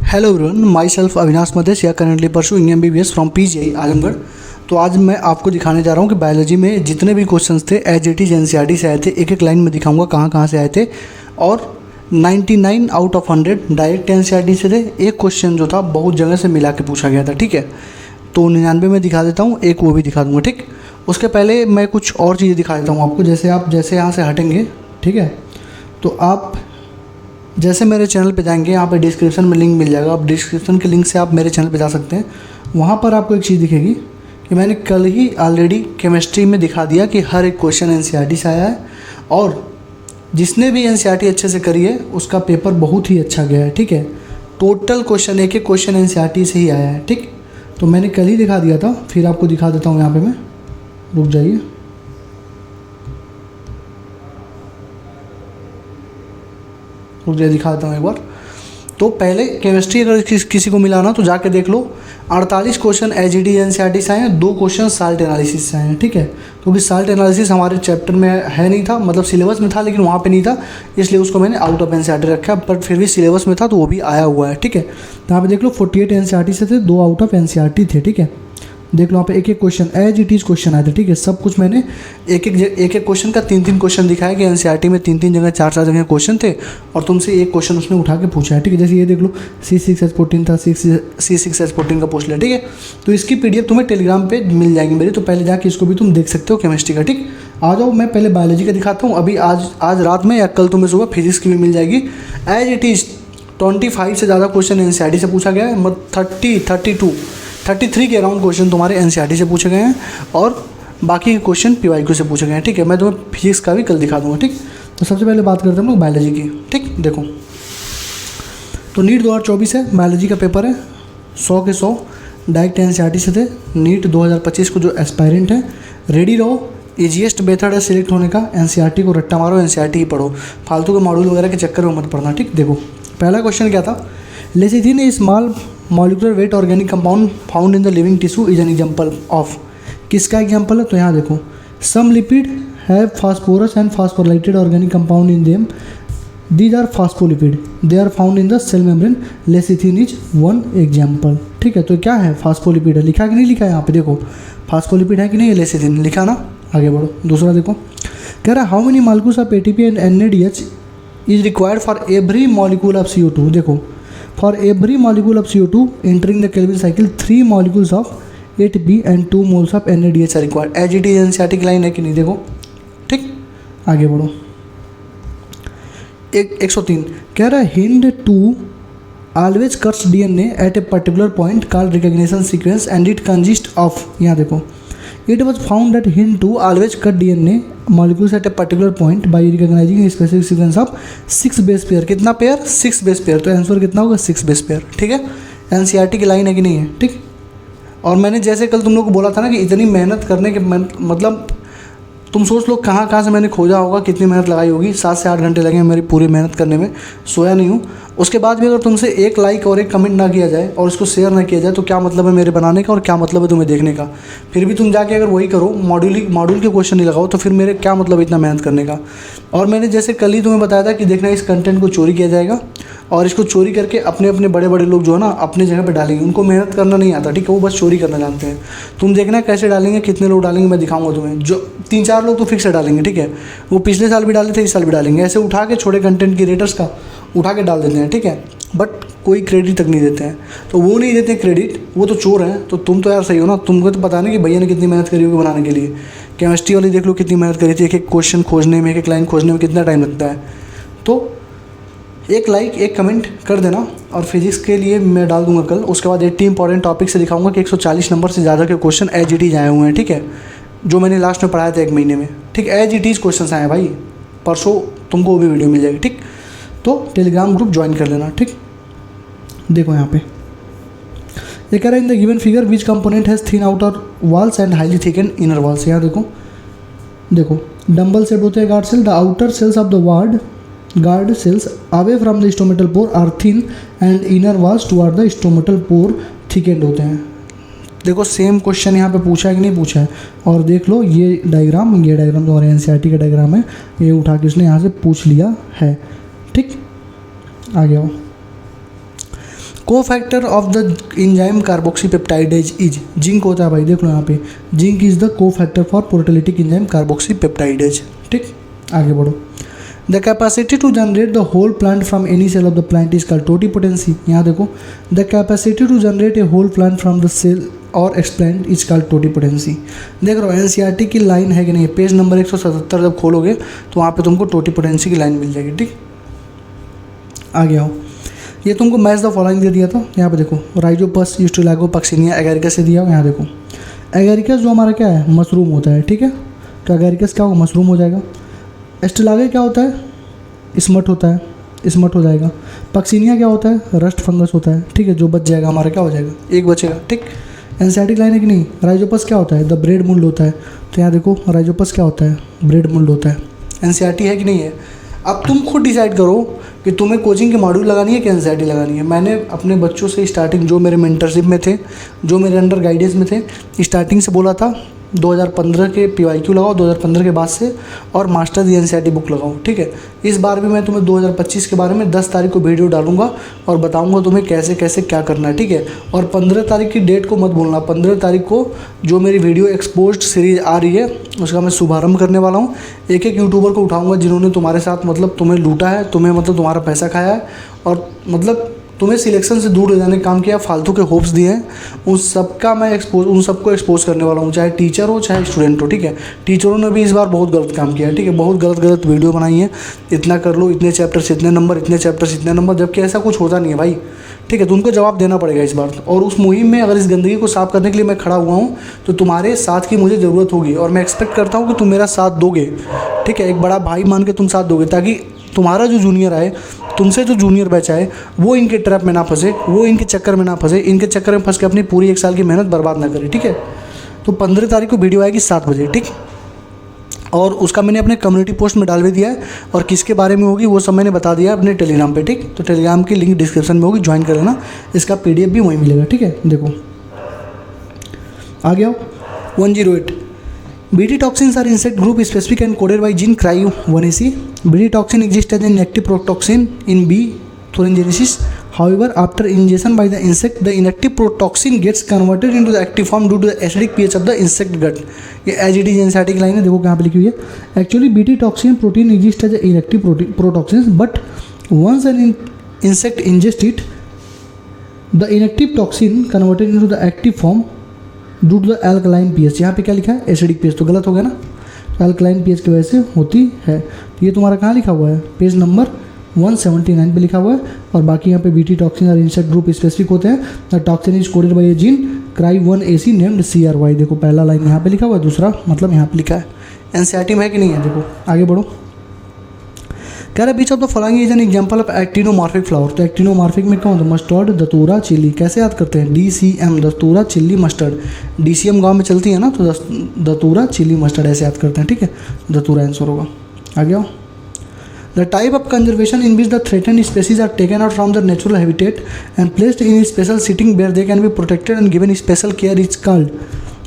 Hello everyone, my self Avinash Madesh या currently pursuing MBBS from PGI Azamgarh. तो आज मैं आपको दिखाने जा रहा हूँ कि बायोलॉजी में जितने भी क्वेश्चंस थे एज इट इज NCERT से आए थे। एक एक लाइन में दिखाऊंगा कहाँ कहाँ से आए थे और 99 आउट ऑफ 100 डायरेक्ट NCERT से थे। एक क्वेश्चन जो था बहुत जगह से मिला के पूछा गया था, ठीक है। तो 99 में दिखा देता हूँ, एक वो भी दिखा दूँगा, ठीक। उसके पहले मैं कुछ और चीज़ें दिखा देता हूँ आपको। जैसे यहाँ से हटेंगे, ठीक है, तो आप जैसे मेरे चैनल पे जाएंगे, यहाँ पे डिस्क्रिप्शन में लिंक मिल जाएगा। आप डिस्क्रिप्शन के लिंक से आप मेरे चैनल पे जा सकते हैं। वहाँ पर आपको एक चीज़ दिखेगी कि मैंने कल ही ऑलरेडी केमिस्ट्री में दिखा दिया कि हर एक क्वेश्चन NCERT से आया है और जिसने भी NCERT अच्छे से करी है उसका पेपर बहुत ही अच्छा गया है, ठीक है। टोटल क्वेश्चन एक क्वेश्चन NCERT से ही आया है, ठीक। तो मैंने कल ही दिखा दिया था, फिर आपको दिखा देता हूँ। यहाँ पर मैं रुक जाइए, दिखा देता हूँ एक बार। तो पहले केमिस्ट्री अगर किसी को मिला ना तो जाके देख लो, 48 question as it is NCERT से आए हैं, 2 क्वेश्चन साल्ट एनालिसिस से आए हैं, ठीक है। क्योंकि साल्ट एनालिसिस हमारे चैप्टर में है नहीं था, मतलब सिलेबस में था लेकिन वहाँ पे नहीं था, इसलिए उसको मैंने आउट ऑफ NCERT रखा। बट फिर भी सिलेबस में था तो वो भी आया हुआ है, ठीक है। तो यहाँ पे देख लो 48 NCERT से थे, 2 आउट ऑफ NCERT थे, ठीक है। देख लो यहाँ पे एक एक question as it is question आए थे, ठीक है। सब कुछ मैंने एक एक क्वेश्चन का 3-3 क्वेश्चन दिखाया कि NCERT में 3-3 जगह 4-4 जगह क्वेश्चन थे और तुमसे एक क्वेश्चन उसने उठा के पूछा है, ठीक है। जैसे ये देख लो C6H14 था, C6H14 का पूछ लिया, ठीक है। तो इसकी PDF तुम्हें टेलीग्राम पे मिल जाएगी मेरी, तो पहले जाके इसको भी तुम देख सकते हो केमिस्ट्री का, ठीक। आ जाओ, मैं पहले बायोलॉजी का दिखाता हूँ। अभी आज रात में या कल तुम्हें सुबह फिजिक्स की भी मिल जाएगी। एज इट इज 25 से ज़्यादा क्वेश्चन NCERT से पूछा गया है, मतलब 33 के अराउंड क्वेश्चन तुम्हारे NCERT से पूछे गए हैं और बाकी के क्वेश्चन PYQ से पूछे गए हैं, ठीक है। मैं तुम्हें फिजिक्स का भी कल दिखा दूंगा, ठीक। तो सबसे पहले बात करते हैं हम लोग बायोलॉजी की, ठीक। देखो, तो नीट 2024 है, बायोलॉजी का पेपर है, 100 के 100 डायरेक्ट NCERT से थे। नीट 2025 को जो एस्पायरेंट है, रेडी रहो। ईजीएस्ट मेथड है सिलेक्ट होने का, NCERT को रट्टा मारो, NCERT ही पढ़ो, फालतू के मॉड्यूल वगैरह के चक्कर में मत पढ़ना, ठीक। देखो पहला क्वेश्चन क्या था, lecithin a small molecular weight organic compound found in the living tissue is an example of. किसका एग्जांपल है, तो यहाँ देखो, some lipid have phosphorus and phosphorylated organic compound in them, these are phospholipid, they are found in the cell membrane, lecithin is one example, ठीक है। तो क्या है, फास्फोलिपिड है। लिखा कि नहीं लिखा है यहाँ पे, देखो फास्फोलिपिड है कि नहीं, लेसिथिन लिखा ना। आगे बढ़ो, दूसरा देखो, कह रहा है how many molecules of ATP and NADH is required for every molecule of CO2। देखो, for every molecule of CO2 entering the Calvin cycle 3 molecules of ATP and 2 moles of NADH are required। As it is NCERT की line है कि नहीं, देखो, ठीक। आगे बढ़ो, 103 कह रहा है hind 2 always cuts DNA at a particular point called recognition sequence and it consists of, यहाँ देखो, it was found that hind 2 always cut DNA molecules at a particular point by recognizing a specific sequence of 6 base pair. कितना pair, 6 base pair. तो answer कितना होगा, 6 base pair, ठीक है। NCERT की line है कि नहीं है, ठीक। और मैंने जैसे कल तुम लोग को बोला था ना कि इतनी मेहनत करने के मतलब तुम सोच लो कहाँ से मैंने खोजा होगा, कितनी मेहनत लगाई होगी। 7 से 8 घंटे लगे मेरी पूरी मेहनत करने में, सोया नहीं हूँ। उसके बाद भी अगर तुमसे एक लाइक और एक कमेंट ना किया जाए और उसको शेयर ना किया जाए तो क्या मतलब है मेरे बनाने का और क्या मतलब है तुम्हें देखने का। फिर भी तुम जाके अगर वही करो, मॉड्यूल के क्वेश्चन नहीं लगाओ, तो फिर मेरे क्या मतलब इतना मेहनत करने का। और मैंने जैसे कल ही तुम्हें बताया था कि देखना इस कंटेंट को चोरी किया जाएगा और इसको चोरी करके अपने बड़े लोग जो है ना अपने जगह पे डालेंगे। उनको मेहनत करना नहीं आता, ठीक है, वो बस चोरी करना जानते हैं। तुम देखना कैसे डालेंगे, कितने लोग डालेंगे, मैं दिखाऊंगा तुम्हें। जो 3-4 लोग तो फिक्स डालेंगे, ठीक है। वो पिछले साल भी डाले थे, इस साल भी डालेंगे। ऐसे उठा के छोटे कंटेंट क्रिएटर्स का उठा के डाल देते हैं, ठीक है। बट कोई क्रेडिट तक नहीं देते हैं। तो वो नहीं देते क्रेडिट, वो तो चोर हैं। तो तुम तो यार सही हो ना, तुमको तो पता नहीं कि भैया ने कितनी मेहनत करी होगी बनाने के लिए। केमिस्ट्री वाली देख लो कितनी मेहनत करी थी, एक एक क्वेश्चन खोजने में, एक एक लाइन खोजने में कितना टाइम लगता है। तो एक लाइक एक कमेंट कर देना। और फिजिक्स के लिए मैं डाल दूंगा कल। उसके बाद 80 इंपॉर्टेंट टॉपिक से दिखाऊंगा कि 140 नंबर से ज़्यादा के क्वेश्चन एज इट इज आए हुए हैं, ठीक है, जो मैंने लास्ट में पढ़ाया था 1 महीने में, ठीक। एज इट इज क्वेश्चन आए हैं भाई, परसों तुमको वो भी वीडियो मिल जाएगी, ठीक। तो टेलीग्राम ग्रुप ज्वाइन कर लेना, ठीक। देखो यहाँ पे ये कह रहा है in the given figure which component has thin outer walls and highly thicken inner walls. यहाँ देखो डम्बल सेट होते हैं guard cell, the outer cells of the guard cells away from the stomatal pore are thin and inner walls toward the stomatal pore thickened होते हैं। देखो same question यहाँ पे पूछा है कि नहीं पूछा है। और देख लो ये डायग्राम तुम्हारे NCERT का डायग्राम है, ये उठा के उसने यहाँ से पूछ लिया है, ठीक। आगे आओ, cofactor of the enzyme carboxypeptidase is, zinc होता है भाई, देख लो यहाँ पे, zinc is the cofactor for proteolytic enzyme carboxypeptidase. ठीक, आगे बढ़ो। The capacity to generate the whole plant from any cell of the plant is called totipotency. यहाँ देखो, the capacity to generate a whole plant from the cell और explant is called totipotency. देख रहे हो NCERT की line है कि नहीं, पेज नंबर 177 जब खोलोगे तो वहाँ पे तुमको टोटिपोटेंसी की लाइन मिल जाएगी। ठीक, आगे आओ। ये तुमको मैच द फॉलोइंग दे दिया था, यहाँ पे देखो, राइजोपस, यूस्टिलागो, पक्सिनिया, एगेरिकस से दिया। यहाँ देखो, एगेरिकस जो हमारा क्या है, मशरूम होता है। ठीक है, तो एगेरिकस क्या होगा, मशरूम हो जाएगा। एस्टिलागे क्या होता है, स्मट होता है, स्मट हो जाएगा। पक्सिनिया क्या होता है, रस्ट फंगस होता है। ठीक है, जो बच जाएगा हमारा क्या हो जाएगा, एक बचेगा। ठीक, एनसीईआरटी लाइन है कि नहीं। राइजोपस क्या होता है, द ब्रेड मुल्ड होता है। तो यहाँ देखो, राइजोपस क्या होता है, ब्रेड मुल्ड होता है। एनसीईआरटी है कि नहीं है। अब तुम खुद डिसाइड करो कि तुम्हें कोचिंग की मॉड्यूल लगानी है कि एनसीईआरटी लगानी है। मैंने अपने बच्चों से स्टार्टिंग, जो मेरे मेंटरशिप में थे, जो मेरे अंडर गाइडेंस में थे, स्टार्टिंग से बोला था 2015 के PYQ लगाओ, 2015 के बाद से, और मास्टर दी एनसीईआरटी बुक लगाओ। ठीक है, इस बार भी मैं तुम्हें 2025 के बारे में 10 तारीख को वीडियो डालूंगा और बताऊंगा तुम्हें कैसे कैसे क्या करना है। ठीक है, और 15 तारीख की डेट को मत भूलना। 15 तारीख को जो मेरी वीडियो एक्सपोज्ड सीरीज आ रही है उसका मैं शुभारंभ करने वाला हूँ। एक एक यूट्यूबर को उठाऊँगा जिन्होंने तुम्हारे साथ मतलब तुम्हें लूटा है, तुम्हें मतलब तुम्हारा पैसा खाया है और मतलब तुम्हें सिलेक्शन से दूर ले जाने का काम किया, फालतू के होप्स दिए हैं, उन सबका मैं उन सबको एक्सपोज करने वाला हूँ, चाहे टीचर हो चाहे स्टूडेंट हो। ठीक है, टीचरों ने भी इस बार बहुत गलत काम किया है। ठीक है, बहुत गलत वीडियो बनाई है, इतना कर लो, इतने चैप्टर से इतने नंबर, इतने चैप्टर से इतने नंबर, जबकि ऐसा कुछ होता नहीं है भाई। ठीक है, तो उनको जवाब देना पड़ेगा इस बार। और उस मुहिम में अगर इस गंदगी को साफ करने के लिए मैं खड़ा हुआ हूँ तो तुम्हारे साथ की मुझे ज़रूरत होगी और मैं एक्सपेक्ट करता हूँ कि तुम मेरा साथ दोगे। ठीक है, एक बड़ा भाई मान के तुम साथ दोगे, ताकि तुम्हारा जो जूनियर आए, तुमसे जो जूनियर बैच आए, वो इनके ट्रैप में ना फंसे, वो इनके चक्कर में ना फंसे, इनके चक्कर में फंस के अपनी पूरी 1 साल की मेहनत बर्बाद ना करे। ठीक है, तो 15 तारीख को वीडियो आएगी 7 बजे। ठीक, और उसका मैंने अपने कम्युनिटी पोस्ट में डाल भी दिया है और किसके बारे में होगी वो सब मैंने बता दिया है अपने टेलीग्राम पे। ठीक, तो टेलीग्राम की लिंक डिस्क्रिप्शन में होगी, ज्वाइन कर लेना, इसका PDF भी वहीं मिलेगा। ठीक है, देखो आगे आओ। 108 BT toxins are insect group specific and coded by gene CRY1AC. BT toxin exists as an inactive protoxin in bee thuringiensis. However, after ingestion by the insect, the inactive protoxin gets converted into the active form due to the acidic pH of the insect gut. ये as it is NCERT की line है, देखो कहाँ पे लिखी हुई है। Actually, BT toxin protein exists as an inactive protoxin, but once an insect ingests it, the inactive toxin converted into the active form due to the alkaline pH। यहाँ पे क्या लिखा है, एसिडिक pH, तो गलत हो गया ना। तो एल्कलाइन pH की वजह से होती है। तो ये तुम्हारा कहाँ लिखा हुआ है, पेज नंबर 179 पे लिखा हुआ है। और बाकी यहाँ पे BT टॉक्सिन और इंसेक्ट ग्रुप स्पेसिफिक होते हैं। The toxin is coded by A gene CRY1AC named CRY। देखो पहला लाइन यहाँ पे लिखा हुआ है, दूसरा मतलब यहाँ पे लिखा है। एनसीईआरटी में है कि नहीं है, देखो आगे बढ़ो। कह रहा है which of the following is an example of actinomorphic flower. तो एक्टिनोमॉर्फिक में क्या होता है, मस्टर्ड, दतूरा, चिल्ली। कैसे याद करते हैं, DCM, दतूरा, चिल्ली, मस्टर्ड। DCM गांव में चलती है ना, तो दतूरा, चिल्ली, मस्टर्ड ऐसे याद करते हैं। ठीक है, दतूरा आंसर होगा। आगे आओ। The type of conservation in which the threatened species are taken out from the natural habitat and placed in special sitting where they can be protected and given special care is called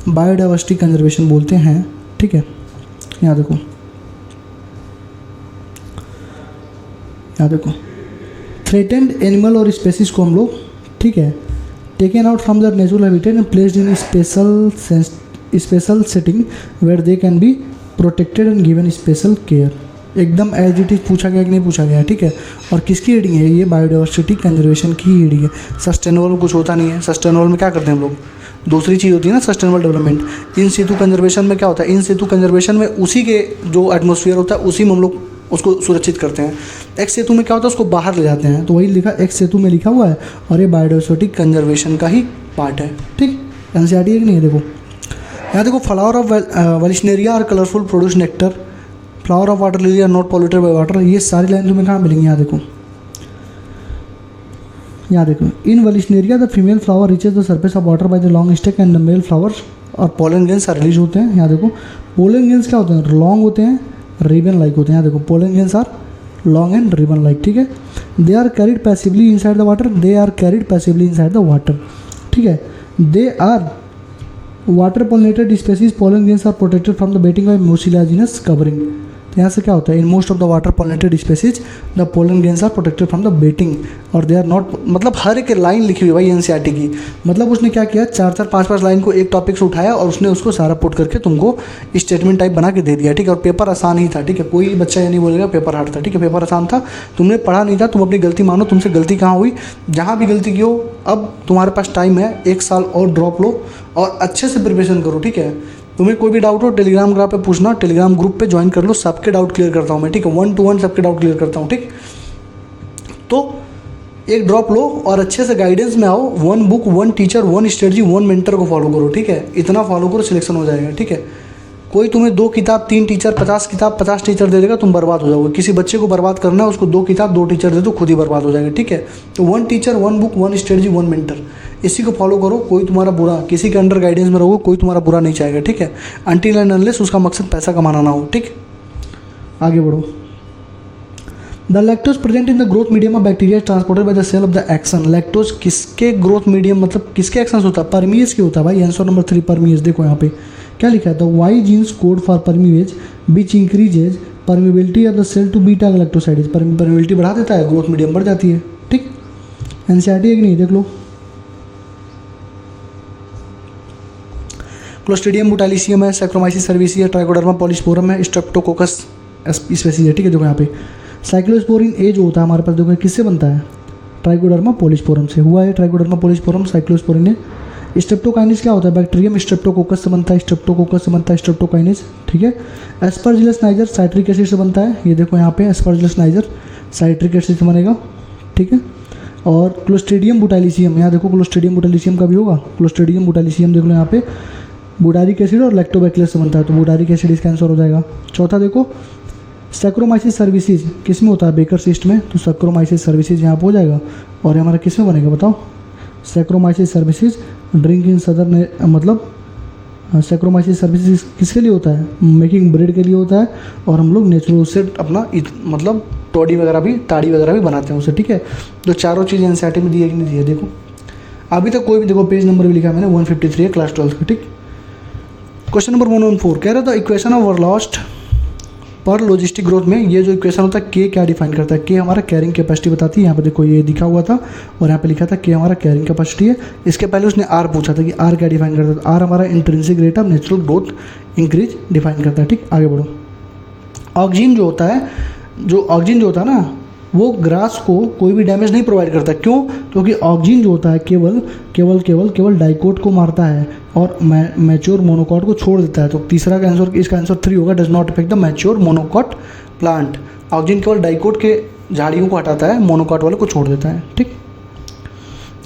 biodiversity conservation बोलते हैं। ठीक है, यहाँ देखो, यहाँ देखो, threatened animal और species को हम लोग, ठीक है, taken out from the natural habitat and placed in special setting where they can be protected and given special care. एकदम एज इट इज पूछा गया कि नहीं पूछा गया। ठीक है, और किसकी रीडिंग है, ये बायोडाइवर्सिटी कंजर्वेशन की रीडिंग है। सस्टेनेबल में कुछ होता नहीं है। सस्टेनेबल में क्या करते हैं हम लोग, दूसरी चीज़ होती है ना सस्टेनेबल डेवलपमेंट। इन सितु कंजर्वेशन में क्या होता है, इन सितु कंजर्वेशन में उसी के जो एटमॉस्फेयर होता है उसी में हम लोग उसको सुरक्षित करते हैं। एक्स सेतु में क्या होता है, उसको बाहर ले जाते हैं, तो वही लिखा एक्स सेतु में लिखा हुआ है और ये बायोडाइवर्सिटी कंजर्वेशन का ही पार्ट है। ठीक, एनसीईआरटी है कि नहीं है, देखो यहाँ देखो। फ्लावर ऑफ वलिशनेरिया और colourful produce nectar, flower of water lily are not polluted by water. ये सारी लाइन तुम्हें कहाँ मिलेंगी, यहाँ देखो, यहाँ देखो। In vallisneria the female flower reaches the surface of water by the long stalk and the male flowers और पोलन ग्रेन्स आर रिलीज होते हैं। यहाँ देखो, पोलन ग्रेन्स क्या होते हैं, लॉन्ग होते हैं, रिबन लाइक होते हैं। यहाँ देखो, pollen grains are long and ribbon like. ठीक है, they are carried passively inside the water, they are carried passively inside the water. ठीक है, they are water pollinated species, pollen grains are protected from the wetting by mucilaginous covering. तो यहाँ से क्या होता है, in most of the water pollinated species the pollen grains are protected from the wetting और they are not, मतलब हर एक line लिखी हुई भाई एनसीईआरटी की। मतलब उसने क्या किया, 4-4, 5-5 लाइन को एक टॉपिक से उठाया और उसने उसको सारा पुट करके तुमको स्टेटमेंट टाइप बना के दे दिया, ठीक है। और पेपर आसान ही था, ठीक है, कोई बच्चा ये नहीं बोलेगा पेपर हार्ड था, ठीक है, पेपर आसान था, तुमने पढ़ा नहीं था, तुम अपनी गलती मानो, तुमसे गलती कहाँ हुई, जहाँ भी गलती की हो, अब तुम्हारे पास टाइम है, 1 साल और ड्रॉप लो और अच्छे से प्रिपरेशन करो, ठीक है। तुम्हें कोई भी डाउट हो टेलीग्राम ग्रुप पे पूछना, टेलीग्राम ग्रुप पे ज्वाइन कर लो, सबके डाउट क्लियर करता हूँ मैं, ठीक है, 1 to 1 सबके डाउट क्लियर करता हूँ, ठीक। तो एक ड्रॉप लो और अच्छे से गाइडेंस में आओ, 1 बुक 1 टीचर 1 स्ट्रेटजी 1 मेंटर को फॉलो करो, ठीक है, इतना फॉलो करो, सिलेक्शन हो जाएगा, ठीक है। कोई तुम्हें 2 किताब 3 टीचर 50 किताब 50 टीचर दे देगा, तुम बर्बाद हो जाओगे। किसी बच्चे को बर्बाद करना है, उसको 2 किताब 2 टीचर दे दो, खुद ही बर्बाद हो जाएगा, ठीक है। तो 1 टीचर 1 बुक 1 स्ट्रेटजी 1 मेंटर, इसी को फॉलो करो। कोई तुम्हारा बुरा, किसी के अंडर गाइडेंस में रहोगे, कोई तुम्हारा बुरा नहीं चाहेगा, ठीक है, अनटिल एंड अनलेस उसका मकसद पैसा कमाना ना हो, ठीक। आगे बढ़ो। The lactose present in the growth medium of bacteria transported by the cell of the action. Lactose किसके ग्रोथ मीडियम, मतलब किसके एक्शन होता है, परमीएज के होता है भाई। Answer number 3 permease. देखो यहाँ पे क्या लिखा है, the Y genes code for permease which increases permeability of the cell to beta galactosidase. Permeability बढ़ा देता है, ग्रोथ मीडियम बढ़ जाती है, ठीक। एनसीईआरटी है कि नहीं, देख लो। क्लोस्ट्रीडियम बुटालिसियम है, सैक्रोमाइसिस सर्विसिया, ट्राइकोडर्मा पॉलीस्पोरम है, स्ट्रेप्टोकोकस स्पेसीज है, ठीक है। देखो यहाँ पे साइक्लोस्पोरिन ए जो होता है हमारे पास, देखो किससे बनता है, ट्राइकोडर्मा पॉलीस्पोरम से हुआ है, ट्राइकोडर्मा पॉलीस्पोरम साइक्लोस्पोरिन है। स्ट्रेप्टोकाइनेज क्या होता है, बैक्टीरियम स्ट्रेप्टोकोकस से बनता है, स्ट्रेप्टोकोकस से बनता है स्ट्रेप्टोकाइनेज, ठीक है। एस्परजिलस नाइजर साइट्रिक एसिड से बनता है, ये देखो यहाँ पे एस्परजिलस नाइजर साइट्रिक एसिड से बनेगा, ठीक है। और क्लोस्ट्रीडियम बुटालिसियम, यहाँ देखो क्लोस्ट्रीडियम बुटालिसियम का भी होगा, क्लोस्ट्रीडियम बुटालिसियम देख लो यहाँ पे बुटारिक एसिड और लैक्टोबैक्टरस से बनता है, तो बुटारिक एसिड इसका आंसर हो जाएगा। चौथा देखो सैक्रोमाइसिस सर्विसेज किस में होता है, बेकर सिस्ट में, तो सैक्रोमाइसिस सर्विसेज यहाँ पर हो जाएगा। और हमारा किस में बनेगा बताओ, सैक्रोमाइसिस सर्विसेज ड्रिंक इन सदर, मतलब सैक्रोमाइसिस सर्विसेज किसके लिए होता है, मेकिंग ब्रेड के लिए होता है। और हम लोग नेचुरल से अपना मतलब टॉडी वगैरह भी, ताड़ी वगैरह भी बनाते हैं उससे, ठीक है। तो चारों चीज़ एनसीईआरटी में दी है कि नहीं दी है, देखो अभी तक कोई भी, देखो पेज नंबर भी लिखा है मैंने 153 है क्लास 12 का, ठीक। क्वेश्चन नंबर 114 कह रहा था इक्वेशन ऑफ वर्लॉस्ट पर लॉजिस्टिक ग्रोथ में ये जो इक्वेशन होता है के क्या डिफाइन करता है, के हमारा कैरिंग कैपेसिटी बताती है। यहाँ पे देखो ये दिखा हुआ था और यहाँ पे लिखा था के हमारा कैरिंग कैपेसिटी है। इसके पहले उसने आर पूछा था कि आर क्या डिफाइन करता है, आर हमारा intrinsic rate of natural growth increase define करता है, ठीक। आगे बढ़ो। ऑक्सीजन जो होता है, जो ऑक्सीजन जो होता है ना, वो ग्रास को कोई भी डैमेज नहीं प्रोवाइड करता, क्यों, क्योंकि ऑक्सीजन जो होता है केवल डाइकोट को मारता है और मैच्योर मोनोकॉट को छोड़ देता है। तो तीसरा का आंसर, इसका आंसर 3 होगा, does not effect the mature monocot plant. Oxygen केवल डाइकोट के झाड़ियों को हटाता है, मोनोकॉट वाले को छोड़ देता है, ठीक।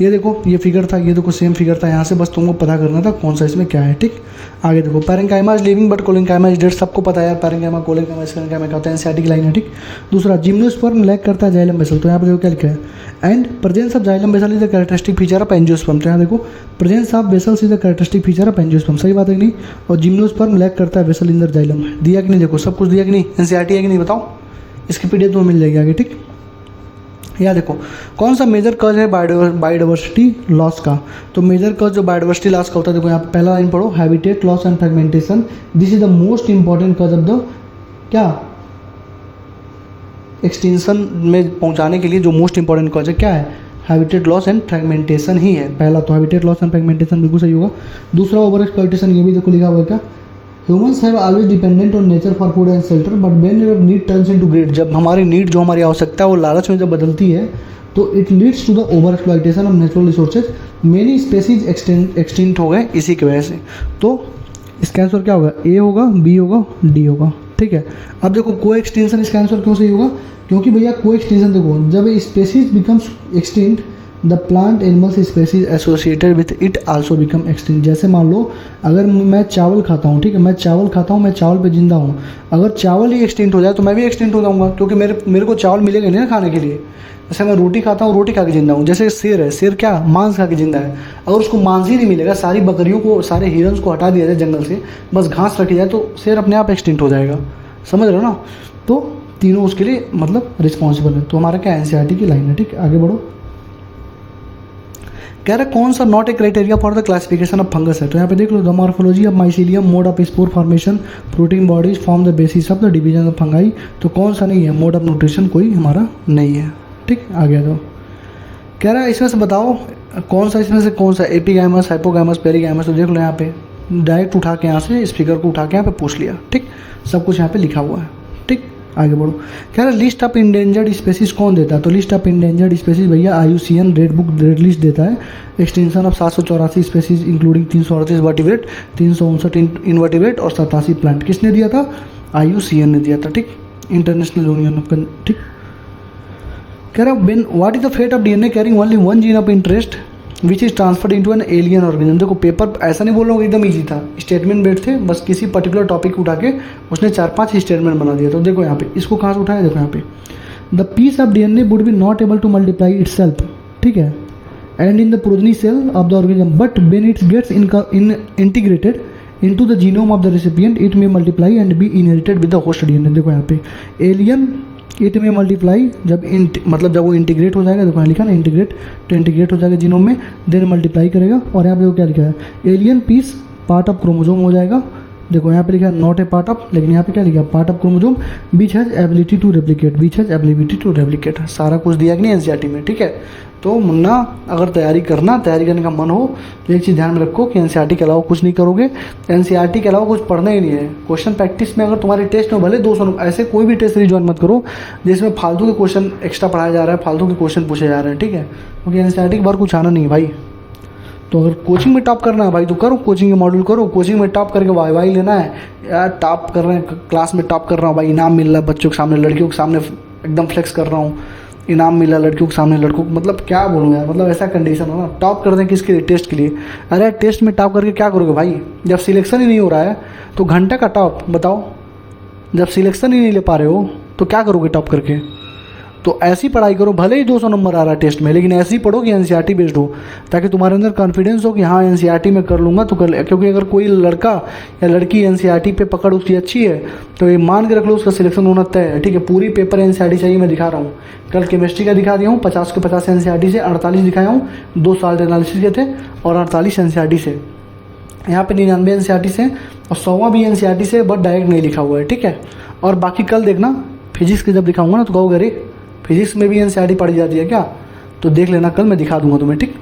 ये देखो ये फिगर था, ये देखो सेम फिगर था, यहाँ से बस तुमको पता करना था कौन सा इसमें क्या है, ठीक। आगे देखो parenchyma is living but collenchyma is dead, सबको पता है यार, पैरेंकाइमा कोलेंकाइमा स्पेरेंकाइमा क्या होता है, एनसीईआरटी की लाइन है, ठीक। दूसरा जिम्नोस्पर्म लैक करता है जाइलम वेसल, तो यहाँ पे देखो क्या लिखा है, and presence of xylem vessel is the characteristic feature of angiosperm. तो यहाँ देखो presence of vessels is the characteristic feature of angiosperm, सही बात है कि नहीं। और जिम्नोस्पर्म लैक करता है वेसल इन द जाइलम, दिया कि नहीं, देखो सब कुछ दिया कि नहीं, एनसीईआरटी है कि नहीं बताओ, इसकी पीडीएफ तुम्हें मिल जाएगी आगे, ठीक। या देखो कौन सा मेजर कॉज है बायोडाइवर्सिटी लॉस का, तो मेजर कॉज जो बायोडाइवर्सिटी लॉस का होता है, देखो यहाँ पे पहला लाइन पढ़ो, habitat loss and fragmentation, this is the most important cause of the क्या एक्सटेंशन में पहुँचाने के लिए जो मोस्ट इंपॉर्टेंट कॉज है क्या है, हैबिटेट लॉस एंड फ्रेगमेंटेशन ही है पहला, तो हैबिटेट लॉस एंड फ्रेगमेंटेशन बिल्कुल सही होगा। दूसरा ओवर एक्सप्लॉइटेशन, ये भी देखो लिखा हुआ है क्या, humans have always dependent on nature for food and shelter but when your need turns into grade, जब हमारी नीड, जो हमारी आवश्यकता है वो लालच में जब बदलती है तो it leads to the over exploitation of natural resources, many species extinct हो गए इसी की वजह से। तो इसका आंसर क्या होगा, ए होगा, बी होगा, डी होगा, ठीक है। अब देखो को एक्सटेंशन, इसका आंसर क्यों सही होगा, क्योंकि भैया को एक्सटेंशन देखो जब species becomes extinct the plant animals species associated with it also become extinct. जैसे मान लो अगर मैं चावल खाता हूँ, ठीक है, मैं चावल खाता हूँ, मैं चावल पे जिंदा हूँ, अगर चावल ही एक्सटिंक्ट हो जाए तो मैं भी एक्सटिंक्ट हो जाऊँगा, क्योंकि मेरे को चावल मिलेगा नहीं ना खाने के लिए। जैसे मैं रोटी खाता हूँ, रोटी खा के जिंदा हूँ, जैसे शेर है, शेर क्या मांस खा के जिंदा है, अगर उसको मांस ही नहीं मिलेगा, सारी बकरियों को, सारे हिरन्स को हटा दिया जाए जंगल से, बस घास रखी जाए, तो शेर अपने आप एक्सटिंक्ट हो जाएगा, समझ रहे हो ना। तो तीनों उसके लिए मतलब रिस्पॉन्सिबल है, तो हमारा क्या एनसीईआरटी की लाइन है, ठीक है। आगे बढ़ो। कह रहा है कौन सा not a criteria for the classification of fungus है, तो यहाँ पे देख लो, the morphology of mycelium, mode of spore formation, protein bodies form the basis of the division of fungi, तो कौन सा नहीं है, मोड ऑफ न्यूट्रिशन कोई हमारा नहीं है। ठीक, आ गया। तो कह रहा है इसमें से बताओ कौन सा इसमें से कौन सा एपिगैमस, हाइपोगैमस, पेरिगैमस, तो देख लो यहाँ पे डायरेक्ट उठा के यहाँ से इस फिगर को उठा के यहाँ पे पूछ लिया। ठीक, सब कुछ यहाँ पे लिखा हुआ है। ठीक, आगे बढ़ो। कह रहा है लिस्ट ऑफ इंडेंजर्ड स्पेसीज कौन देता है, तो लिस्ट ऑफ इंडेंजर्ड स्पेसीज भैया IUCN red book red list देता है। Extension of 784 species including 338 vertebrate, 359 invertebrate और 87 प्लांट, किसने दिया था, IUCN ने दिया था। ठीक, इंटरनेशनल यूनियन ऑफ। ठीक, कह रहा है what is the fate of DNA carrying only one gene of interest which is transferred into an alien organism. देखो पेपर ऐसा नहीं बोल रहा हूँ एकदम ईजी था, स्टेटमेंट बेट थे, बस किसी पर्टिकुलर टॉपिक उठा के उसने 4-5 स्टेटमेंट बना दिया। तो देखो यहाँ पे इसको कहाँ से उठाया, देखो यहाँ पे the piece of DNA would be not able to multiply itself, ठीक है, and in the progeny cell of the organism, but when it gets integrated into the genome of the recipient it may multiply and be inherited with the host DNA। देखो यहाँ पे alien it में multiply जब मतलब जब वो integrate हो जाएगा, देखो यहाँ लिखा ना इंटीग्रेट, तो इंटीग्रेट हो जाएगा जीनोम में, देन मल्टीप्लाई करेगा। और यहाँ पे वो क्या लिखा है, alien piece part of chromosome हो जाएगा। देखो यहाँ पे लिखा है नॉट ए पार्ट ऑफ, लेकिन यहाँ पे क्या लिखा है, part of chromosome which has ability to replicate, which has ability to replicate. सारा कुछ दिया कि नहीं NCERT में। ठीक है, तो मुन्ना अगर तैयारी करने का मन हो तो एक चीज़ ध्यान में रखो कि NCERT के अलावा कुछ नहीं करोगे, NCERT के अलावा कुछ पढ़ना ही नहीं है। क्वेश्चन प्रैक्टिस में अगर तुम्हारे टेस्ट में भले 200 ऐसे कोई भी टेस्ट रिज्वाइन मत करो जिसमें फालतू के क्वेश्चन एक्स्ट्रा पढ़ाया जा रहा है, फालतू के क्वेश्चन पूछे जा रहे हैं। ठीक है, क्योंकि NCERT के बाहर कुछ आना नहीं है भाई। तो अगर कोचिंग में टॉप करना है भाई तो करो, कोचिंग के मॉड्यूल करो, कोचिंग में टॉप करके वाई लेना है यार, टॉप कर रहे हैं, क्लास में टॉप कर रहा हूँ भाई, इनाम मिल रहा है बच्चों के सामने, लड़कियों के सामने एकदम फ्लेक्स कर रहा हूँ, इनाम मिला लड़कियों के सामने, लड़कों को, मतलब क्या बोलूँ यार, मतलब ऐसा कंडीशन हो ना, टॉप कर दें किसके लिए, टेस्ट के लिए। अरे टेस्ट में टॉप करके क्या करोगे भाई, जब सिलेक्शन ही नहीं हो रहा है तो घंटे का टॉप बताओ, जब सिलेक्शन ही नहीं ले पा रहे हो तो क्या करोगे टॉप करके। तो ऐसी पढ़ाई करो, भले ही 200 नंबर आ रहा है टेस्ट में, लेकिन ऐसी पढ़ो कि NCERT बेस्ड हो, ताकि तुम्हारे अंदर कॉन्फिडेंस हो कि हाँ NCERT में कर लूँगा तो कर ले। क्योंकि अगर कोई लड़का या लड़की NCERT पे पकड़ उसकी अच्छी है तो ये मान के रख लो उसका सिलेक्शन होना तय है। ठीक है, पूरी पेपर NCERT चाहिए, मैं दिखा रहा हूँ, कल केमिस्ट्री का दिखा दिया हूँ 50 के 50 NCERT से, 48 दिखाया हूँ, 2 साल एनालिसिस के थे और 48 NCERT से, यहाँ पे 99 NCERT से और 100 भी NCERT से, बट डायरेक्ट नहीं लिखा हुआ है। ठीक है, और बाकी कल देखना फिजिक्स के जब दिखाऊंगा ना तो कहोगे अरे फिजिक्स में भी NCERT पढ़ी जाती है क्या, तो देख लेना, कल मैं दिखा दूंगा तुम्हें। ठीक,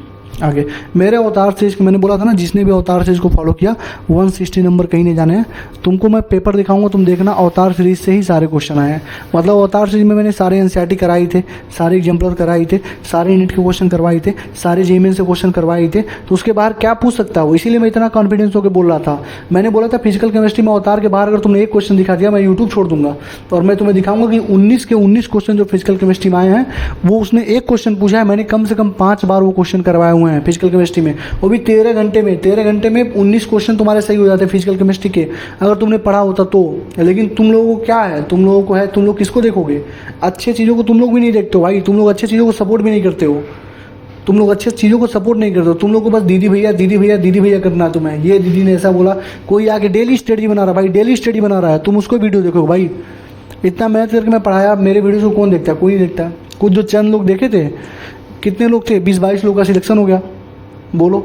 आगे मेरे अवतार सीरीज मैंने बोला था ना, जिसने भी अवतार सीरीज को फॉलो किया 160 नंबर कहीं नहीं जाने हैं। तुमको मैं पेपर दिखाऊंगा, तुम देखना अवतार सीरीज से ही सारे क्वेश्चन आए हैं। मतलब अवतार सीरीज में मैंने सारे NCERT कराई थे, सारे एग्जाम्पलर कराए थे, सारे यूनिट के क्वेश्चन करवाए थे, सारे JMN से क्वेश्चन करवाए थे, तो उसके बाहर क्या पूछ सकता है वो, इसीलिए मैं इतना कॉन्फिडेंस होकर बोल रहा था। मैंने बोला था फिजिकल केमिस्ट्री में अवतार के बाहर अगर तुमने एक क्वेश्चन दिखा दिया मैं यूट्यूब छोड़ दूंगा, और मैं तुम्हें दिखाऊंगा कि 19 के 19 क्वेश्चन जो फिजिकल केमिस्ट्री में आए हैं वो उसने एक क्वेश्चन पूछा है, मैंने कम से कम 5 बार वो क्वेश्चन करवाए हुए हैं फिजिकल केमिस्ट्री में, वो भी 13 घंटे में। 13 घंटे में 19 क्वेश्चन तुम्हारे सही हो जाते हैं फिजिकल केमिस्ट्री के, अगर तुमने पढ़ा होता तो। लेकिन तुम लोगों को क्या है, तुम लोगों को है, तुम लोग किसको देखोगे, अच्छे चीज़ों को तुम लोग भी नहीं देखते हो भाई, तुम लोग अच्छे चीज़ों को सपोर्ट भी नहीं करते हो, तुम लोग अच्छे चीज़ों को सपोर्ट नहीं करते हो, तुम लोग को बस दीदी भैया दीदी भैया दीदी भैया करना है तुम्हें, ये दीदी ने ऐसा बोला, कोई आके डेली स्टडी बना रहा है भाई, डेली स्टडी बना रहा है, तुम उसको वीडियो देखो भाई। इतना मेहनत करके मैं पढ़ाया, मेरे वीडियो को कौन देखता है, कोई नहीं देखता। कुछ जो चंद लोग देखे थे, कितने लोग थे, 20-22 लोग का सिलेक्शन हो गया, बोलो।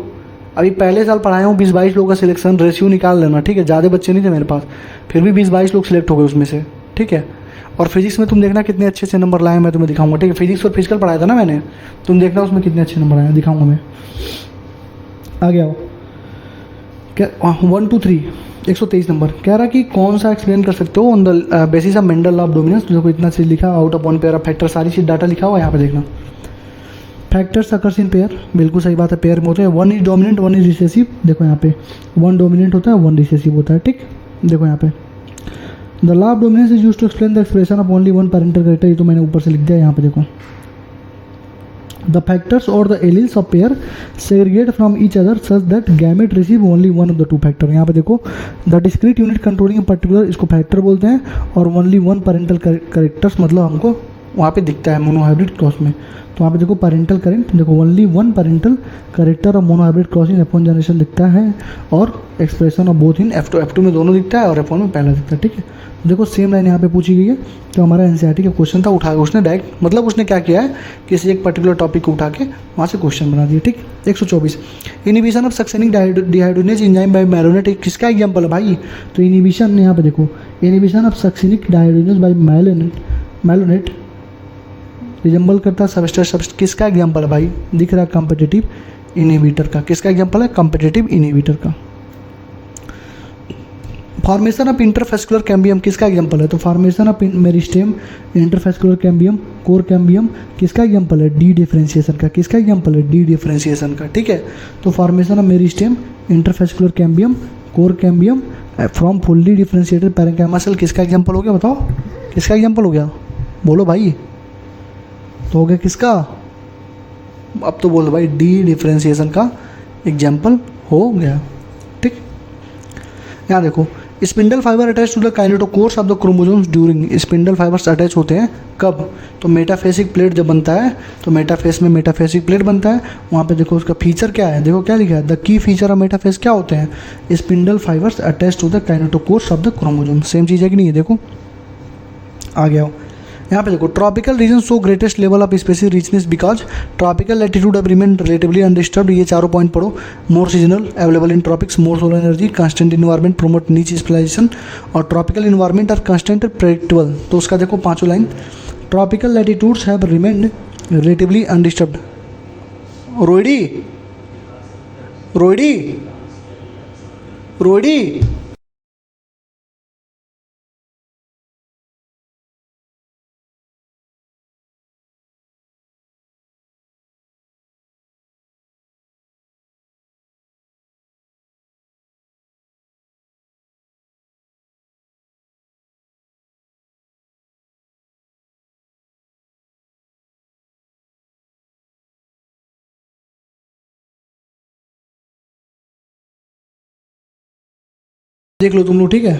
अभी पहले साल पढ़ाया हूँ 20-22 लोगों का सिलेक्शन, रेशियो निकाल लेना। ठीक है, ज़्यादा बच्चे नहीं थे मेरे पास, फिर भी 20-22 लोग सिलेक्ट हो गए उसमें से। ठीक है, और फिजिक्स में तुम देखना कितने अच्छे अच्छे नंबर लाए, मैं तुम्हें दिखाऊंगा। ठीक है, फिजिक्स और फिजिकल पढ़ाया था ना मैंने, तुम देखना उसमें कितने अच्छे नंबर आए, दिखाऊंगा मैं। आ गया क्या 1 2 3 123 नंबर। कह रहा कि कौन सा एक्सप्लेन कर सकते हो on the basis of Mendel law of dominance. देखो इतना चीज़ लिखा, out of 1 pair of factor, सारी चीज़ डाटा लिखा हुआ यहाँ पे देखना। फैक्टर्स अकर्स इन पेयर, बिल्कुल सही बात है, पेयर में होते हैं। 1 इज डोमिनेंट 1 इज रिसेसिव। देखो यहाँ पे 1 डोमिनेंट होता है 1 रिसेसिव होता है। ठीक, देखो यहाँ पे the law of dominance is used to explain the expression of only 1 parental character. ये तो मैंने ऊपर से लिख दिया, यहाँ पे देखो द फैक्टर्स और the alleles of pair segregate from each other such that gamete receive only 1 of the 2 factor. यहाँ पे देखो the discrete unit controlling particular, इसको फैक्टर बोलते हैं, और ओनली 1 पैरेंटल कैरेक्टर्स मतलब हमको वहाँ पे दिखता है मोनोहाइब्रिड क्रॉस में। तो वहाँ पे देखो पेरेंटल करेंट, देखो only one parental character of monohybrid cross in F1 generation दिखता है, और expression of both in F2 में दोनों दिखता है और F1 में पहला दिखता है। ठीक है, देखो सेम लाइन यहाँ पे पूछी गई है। तो हमारा NCERT का क्वेश्चन था, उठा के उसने डायरेक्ट मतलब उसने क्या किया है, किसी एक पर्टिकुलर टॉपिक को उठा के वहाँ से क्वेश्चन बना दिया। ठीक, 124 inhibition of succinic dehydrogenase enzyme by malonate किसका एग्जाम्पल है भाई? तो इनिबिशन यहाँ पे देखो, inhibition of succinic dehydrogenase by malonate resemble करता है सबस्ट्रेट किसका एग्जाम्पल है भाई? दिख रहा है कॉम्पिटिटिव इनहिबिटर का। किसका एग्जाम्पल है? कॉम्पिटिटिव इनहिबिटर का। फॉर्मेशन ऑफ इंटरफेस्कुलर कैम्बियम किसका एग्जाम्पल है? तो formation of meristem, interfascicular cambium, cork cambium किसका एग्जाम्पल है? डी डिफरेंशिएशन का। किसका एग्जाम्पल है? डी डिफरेंशिएशन का। ठीक है, तो formation of meristem, interfascicular cambium, cork cambium from fully differentiated parenchyma cell किसका एग्जाम्पल हो गया? बताओ किसका एग्जाम्पल हो गया? बोलो भाई। तो हो गया किसका? अब तो बोलो भाई, डी डिफरेंशिएशन का एग्जाम्पल हो गया। ठीक, यहाँ देखो, spindle fibre attach to the kinetochores of the chromosomes during, spindle fibres attach होते हैं कब? तो मेटाफेसिक प्लेट जब बनता है, तो मेटाफेस में मेटाफेसिक प्लेट बनता है। वहाँ पे देखो उसका फीचर क्या है, देखो क्या लिखा है, the key feature of metaphase क्या होते हैं? Spindle fibres attach to the kinetochores of the chromosome. Same चीज़ है कि नहीं है? देखो आ गया हो। यहाँ पे देखो, tropical region show greatest level of species richness because tropical latitude of remain relatively undisturbed. ये चारों पॉइंट पढ़ो। More seasonal available in tropics, more solar energy, constant environment promote niche specialization, और tropical environment are constant predictable. तो उसका देखो पांचों line, tropical latitudes have remained relatively undisturbed. रोहिडी रोहिडी रोहिडी देख लो तुम लोग। ठीक है,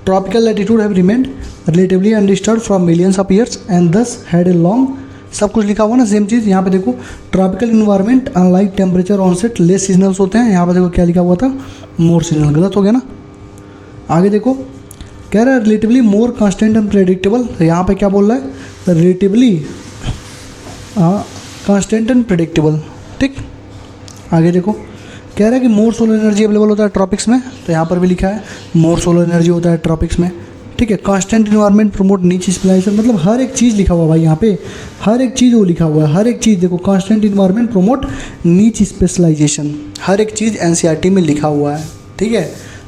tropical latitude have remained relatively undisturbed from millions of years and दस हैड ए लॉन्ग, सब कुछ लिखा हुआ ना सेम चीज़। यहाँ पे देखो, tropical environment unlike temperature onset less seasonals होते हैं। यहाँ पे देखो क्या लिखा हुआ था, मोर सीजनल। गलत हो गया ना। आगे देखो, कह रहा है relatively more constant and predictable. यहाँ पे क्या बोल रहा है? Relatively constant and predictable. ठीक, आगे देखो, कह रहा है कि मोर सोलर एनर्जी अवेलेबल होता है ट्रॉपिक्स में। तो यहाँ पर भी लिखा है मोर सोलर एनर्जी होता है ट्रॉपिक्स में। ठीक है, कांस्टेंट इन्वायरमेंट प्रमोट नीच स्पेशलाइजेशन, मतलब हर एक चीज़ लिखा हुआ भाई यहाँ पे, हर एक चीज़ वो लिखा हुआ है, हर एक चीज़ देखो, कांस्टेंट इन्वायरमेंट प्रमोट नीच स्पेशलाइजेशन, हर एक चीज़ NCERT में लिखा हुआ है। ठीक है,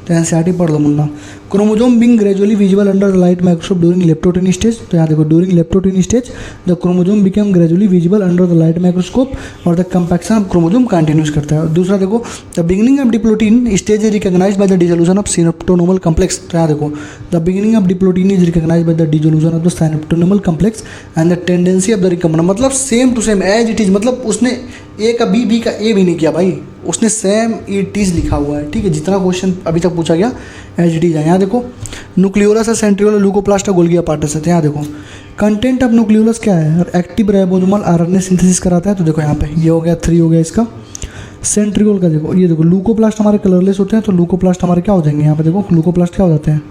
तो NCERT पढ़ लो मुन्ना। Chromosome being gradually visible under the light microscope during leptotene stage. तो यहाँ देखो, during leptotene stage the chromosome become gradually visible under the light microscope, और the compaction of chromosome continues करता है। दूसरा देखो, the beginning of diplotene stage is recognized by the dissolution of synaptonemal complex. तो यहाँ देखो, the beginning of diplotene is recognized by the dissolution of the synaptonemal complex and the tendency of the recombinant, मतलब same to same as it is, मतलब उसने ए का B, B का ए भी नहीं किया भाई, उसने सेम इट इज लिखा हुआ है। ठीक है, जितना क्वेश्चन अभी तक पूछा गया एज इट इज है। यहाँ देखो, न्यूक्लियोलस है, सेंट्रियोल, लूकोप्लास्ट है, गोल्गी अपार्टस है। तो यहाँ देखो, कंटेंट ऑफ न्यूक्लियोलस क्या है? एक्टिव राइबोसोमल RNA सिंथेसिस कराता है। तो देखो यहाँ पे ये हो गया 3 हो गया इसका। सेंट्रियोल का देखो, ये देखो, लूकोप्लास्ट हमारे कलरलेस होते हैं, तो लूकोप्लास्ट हमारे क्या हो जाएंगे? यहाँ पे देखो, लूकोप्लास्ट क्या हो जाते हैं?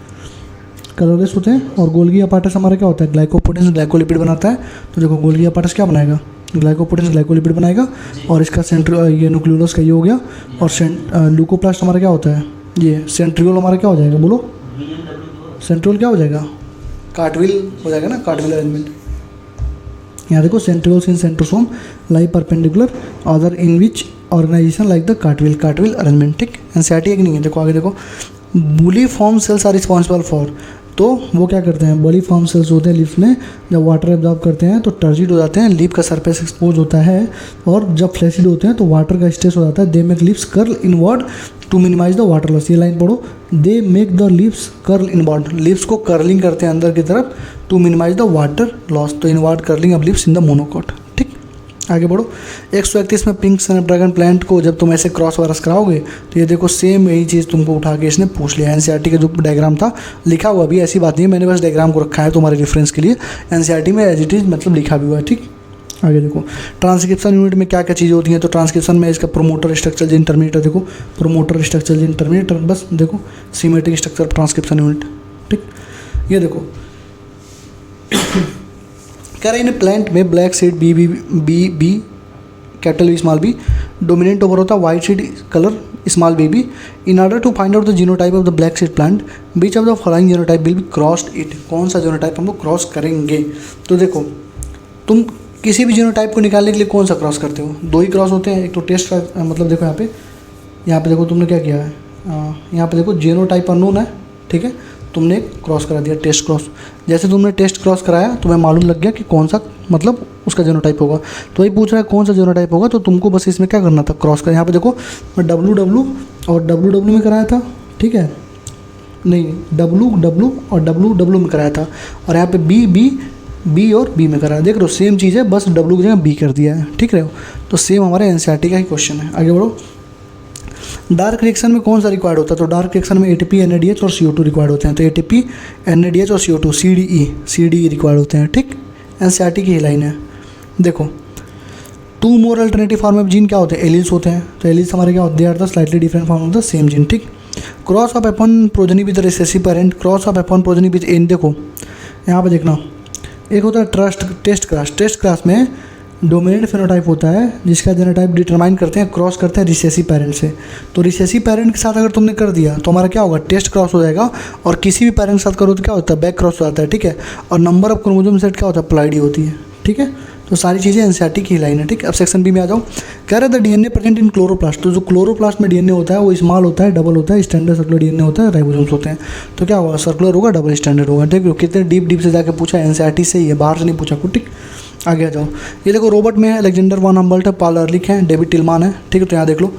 कलरलेस होते हैं। और गोल्गी अपार्टस हमारा क्या होता है? ग्लाइकोप्रोटीन ग्लाइकोलिपिड बनाता है। तो देखो, गोल्गी अपार्टस क्या बनाएगा? ग्लाइकोप्रोटीन ग्लाइकोलिपिड बनाएगा। और इसका ये न्यूक्लियोलस का ये हो गया। और लूकोप्लास्ट हमारा क्या होता है? ये सेंट्रियोल हमारा क्या हो जाएगा? बोलो, सेंट्रियोल क्या हो जाएगा? कार्टविल हो जाएगा ना, कार्टविल अरेंजमेंट। यहाँ देखो, centrioles in centrosome lie perpendicular other in which organization like the cartwheel arrangement. ठीक, NCERT है कि नहीं है? देखो आगे देखो, bulliform cells are responsible for, तो वो क्या करते हैं? बॉली फॉर्म सेल्स होते हैं लीफ में, जब वाटर एब्जॉर्ब करते हैं तो टर्जिड हो जाते हैं, लीफ का सरफेस एक्सपोज होता है, और जब फ्लैसिड होते हैं तो वाटर का स्ट्रेस हो जाता है। They make leaves curl inward to minimize the water loss. ये लाइन पढ़ो, they make the leaves curl inward, leaves को कर्लिंग करते हैं अंदर की तरफ, to minimize the water loss. तो inward curling of leaves in the monocot. ठीक, आगे बढ़ो। 131 में पिंक स्नैपड्रैगन प्लांट को जब तुम ऐसे क्रॉस वायरस कराओगे तो ये देखो सेम यही चीज़ तुमको उठा के इसने पूछ लिया। एनसीईआरटी का जो डायग्राम था लिखा हुआ भी, ऐसी बात नहीं है, मैंने बस डायग्राम को रखा है तुम्हारे रेफरेंस के लिए। एनसीईआरटी में एज इट इज़ मतलब लिखा भी हुआ है, ठीक। आगे देखो ट्रांसक्रिप्शन यूनिट में क्या क्या चीज़ें होती हैं। तो ट्रांसक्रिप्शन में इसका प्रोमोटर स्ट्रक्चर जो इंटरमीडिएट, देखो प्रोमोटर स्ट्रक्चर जो इंटरमीडिएट, बस देखो सिमेट्रिक स्ट्रक्चर ट्रांसक्रिप्शन यूनिट, ठीक। ये देखो कह रहे हैं प्लांट में black seed B capital B small b dominant over होता है white seed colour small b. In order to find out the genotype of the black seed plant which of the following genotype will be crossed it. कौन सा genotype हम लोग cross करेंगे। तो देखो तुम किसी भी जीनोटाइप को निकालने के लिए कौन सा क्रॉस करते हो, दो ही क्रॉस होते हैं। एक तो टेस्ट का मतलब देखो यहाँ पे देखो तुमने क्या किया है, यहाँ पे देखो जीनोटाइप अननोन है, ठीक है, तुमने क्रॉस करा दिया टेस्ट क्रॉस। जैसे तुमने टेस्ट क्रॉस कराया तुम्हें मालूम लग गया कि कौन सा मतलब उसका जीनोटाइप होगा। तो वही पूछ रहा है कौन सा जीनोटाइप होगा, तो तुमको बस इसमें क्या करना था, क्रॉस कर। यहाँ पे देखो मैं डब्ल्यू और डब्ल्यू में कराया था, ठीक है, नहीं डब्ल्यू और डब्ल्यू में कराया था, और यहाँ पे बी और बी में कराया। देख रहे हो सेम चीज़ है, बस डब्ल्यू की जगह बी कर दिया है, ठीक रहे हो। तो सेम हमारे एनसीईआरटी का ही क्वेश्चन है। आगे बढ़ो। डार्क रिएक्शन में कौन सा रिक्वायर्ड होता है। तो डार्क रिएक्शन में एटीपी NADH और CO2 रिक्वायर्ड होते हैं। तो एटीपी NADH और CO2 CDE रिक्वायर्ड होते हैं, ठीक। एनसीईआरटी की ही लाइन है। देखो 2 मोर अल्टरनेटिव फॉर्म ऑफ जीन क्या होते हैं, एलील्स होते हैं। तो एलील्स हमारे क्या होते हैं, they are the slightly different form of the same gene, ठीक। Cross of upon progeny with recessive parent, cross of upon progeny with an. देखो यहाँ पे देखना, एक होता है टेस्ट क्लास में डोमिनेंट फेनोटाइप होता है जिसका जीनोटाइप डिटरमाइन करते हैं, क्रॉस करते हैं रिसेसिव पेरेंट से। तो रिसेसिव पेरेंट के साथ अगर तुमने कर दिया तो हमारा क्या होगा, टेस्ट क्रॉस हो जाएगा, और किसी भी पेरेंट के साथ करो तो क्या होता है, बैक क्रॉस हो जाता है, ठीक है। और नंबर ऑफ क्रोमोसोम सेट क्या होता है, प्लाइडी होती है, ठीक है। तो सारी चीज़ें एनसीईआरटी की लाइन है, ठीक। अब सेक्शन बी में आ जाओ। कह रहे the DNA present in chloroplast. तो जो क्लोरोप्लास्ट में डीएनए होता है वो स्मॉल होता है, डबल होता है, स्टैंडर्ड सर्कुलर डीएनए होता है, राइबोसोम्स होते हैं। तो क्या होगा, सर्कुलर होगा, डबल स्टैंडर्ड होगा, ठीक है। कितने डीप से जाके पूछा, एनसीईआरटी से ही है, बाहर से नहीं पूछा कुछ, ठीक। आगे आ जाओ। ये देखो रोबोट में अलेक्जेंडर वन हम्बोल्ट है, पॉल अर्लिख है, डेविड टिलमान है, ठीक है। तो यहाँ देख लो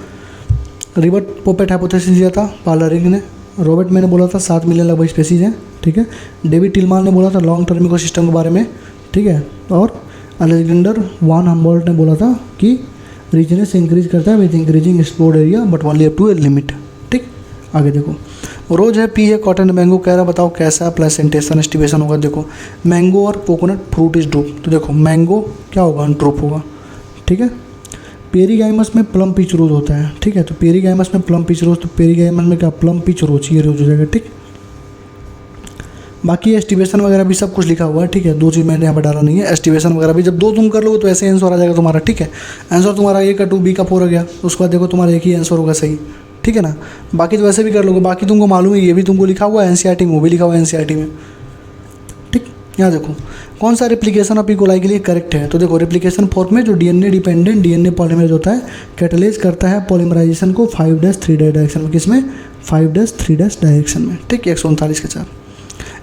रिवर्ट पोपेट हाइपोथेसिस दिया था पॉल अर्लिख ने। रॉबर्ट मैंने बोला था 7 मिलियन लगभग स्पेसीज हैं, ठीक है। डेविड टिलमान ने बोला था लॉन्ग टर्म इकोसिस्टम के बारे में, ठीक है। और अलेक्जेंडर वन हम्बोल्ट ने बोला था कि रिचनेस इंक्रीज करता है with increasing explored area but only up to a limit, ठीक। आगे देखो रोज है, पी है, कॉटन, मैंगो। कह रहा बताओ कैसा प्लेसेंटेशन एस्टिवेशन होगा। देखो मैंगो और कोकोनट फ्रूट इज ड्रूप। तो देखो मैंगो क्या होगा, ड्रूप होगा, ठीक है। पेरीगाइमस में प्लम पिच रोज होता है, ठीक है। तो पेरीगाइमस में प्लम पिच रोज, तो पेरीगाइमस में क्या प्लम पिच रोज, ये रोज हो जाएगा, ठीक। बाकी एस्टिवेशन वगैरह भी सब कुछ लिखा हुआ है, ठीक है। 2 चीज़ मैंने यहाँ पर डाला नहीं है, एस्टिवेशन वगैरह भी जब 2 तुम कर लोगे तो ऐसे आंसर आ जाएगा तुम्हारा, ठीक है। आंसर तुम्हारा A का 2 B का 4 हो गया, उसके बाद देखो तुम्हारा एक ही आंसर होगा सही, ठीक है ना। बाकी तो वैसे भी कर लोगे, बाकी तुमको मालूम है, ये भी तुमको लिखा हुआ है एनसीईआरटी में, वो भी लिखा हुआ है एनसीईआरटी में, ठीक। यहाँ देखो कौन सा रेप्लिकेशन ऑफ इकोलाई के लिए करेक्ट है। तो देखो रेप्लिकेशन फॉर्म में जो डीएनए डिपेंडेंट डीएनए पॉलीमरेज होता है कैटलाइज करता है पॉलीमराइजेशन को 5'3' डायरेक्शन में, किसमें 5'3' डायरेक्शन में, ठीक। 139 के 4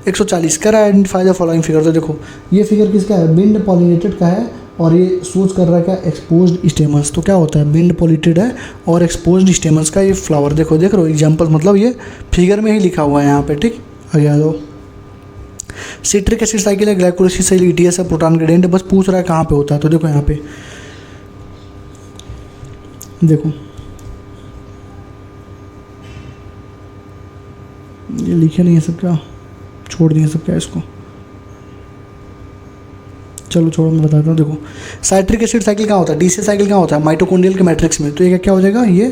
140 कर आइडेंटिफाई द फॉलोइंग फिगर। तो देखो ये फिगर किसका है, बिंड पॉलिनेटेड का है, और ये सोच कर रहा है क्या, एक्सपोज्ड स्टेमल्स। तो क्या होता है, बिंड पॉलिनेटेड है और एक्सपोज्ड स्टेमल्स का ये फ्लावर। देखो देख रहे हो एग्जाम्पल, मतलब ये फिगर में ही लिखा हुआ है यहाँ पे, ठीक। आगे आ जाओ। सिट्रिक एसिड साइकिल है, ग्लाइकोलाइसिस साइकिल ETS है, प्रोटॉन ग्रेडिएंट है, बस पूछ रहा है कहाँ पे होता है। तो देखो यहाँ पे देखो ये लिखे नहीं है सब, क्या छोड़ दिए सब, क्या इसको चलो छोड़ो मैं बताता हूँ। देखो साइट्रिक एसिड साइकिल कहाँ होता है, DC साइकिल कहाँ होता है, माइटोकॉन्ड्रियल के मैट्रिक्स में। तो ये क्या हो जाएगा, ये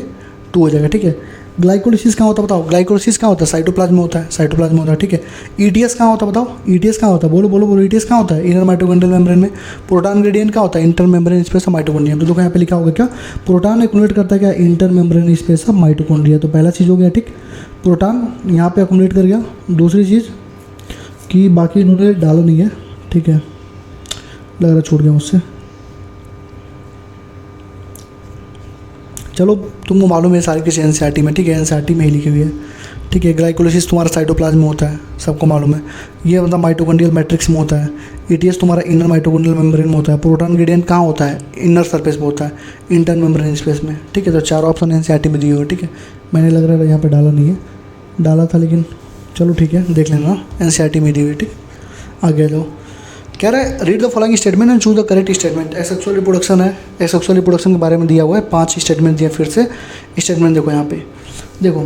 2 हो जाएगा, ठीक है। ग्लाइकोलाइसिस कहाँ होता है बताओ, ग्लाइकोलाइसिस कहाँ होता है, साइटोप्लाज्म में होता है, साइटोप्लाज्म में होता है, ठीक है। ETS कहाँ होता है बताओ, ETS कहाँ होता है, बोलो बोलो बोलो, ETS कहाँ होता है, इनर माइटोकॉन्ड्रियल मेम्ब्रेन में। प्रोटॉन ग्रेडिएंट कहाँ होता है, inter membrane space of mitochondria. तो देखो यहाँ पे लिखा होगा क्या, प्रोटॉन एक्युमुलेट करता है क्या, inter membrane space of mitochondria. तो पहला चीज़ हो गया, ठीक। प्रोटॉन यहाँ पे एक्युमुलेट कर गया। दूसरी चीज़ कि बाकी इन्होंने डाला नहीं है, ठीक है, लग रहा छूट गया मुझसे। चलो तुमको मालूम है सारी किसी एनसीईआरटी में, ठीक है, एनसीईआरटी में ही लिखी हुई है, ठीक है। ग्लाइकोलाइसिस तुम्हारा साइटोप्लाज्म में होता है, सबको मालूम है। ये मतलब माइटोकॉन्ड्रियल मैट्रिक्स में होता है। ETS तुम्हारा इनर माइटोकॉन्ड्रियल मेम्ब्रेन में होता है। प्रोटॉन ग्रेडिएंट कहाँ होता है, इनर सरफेस में होता है, इंटर मेम्ब्रेन स्पेस में, ठीक है। तो 4 ऑप्शन एनसीईआरटी में दिए हुए, ठीक है। मैंने लग रहा है यहाँ पर डाला नहीं है, डाला था लेकिन चलो ठीक है, देख लेना, एनसीईआरटी में दी हुई, ठीक। आगे लो। कह रहा है read the following statement and choose the correct statement. Asexual reproduction है, एसेक्सुअल रिप्रोडक्शन के बारे में दिया हुआ है, 5 स्टेटमेंट दिया। फिर से स्टेटमेंट देखो यहाँ पे, देखो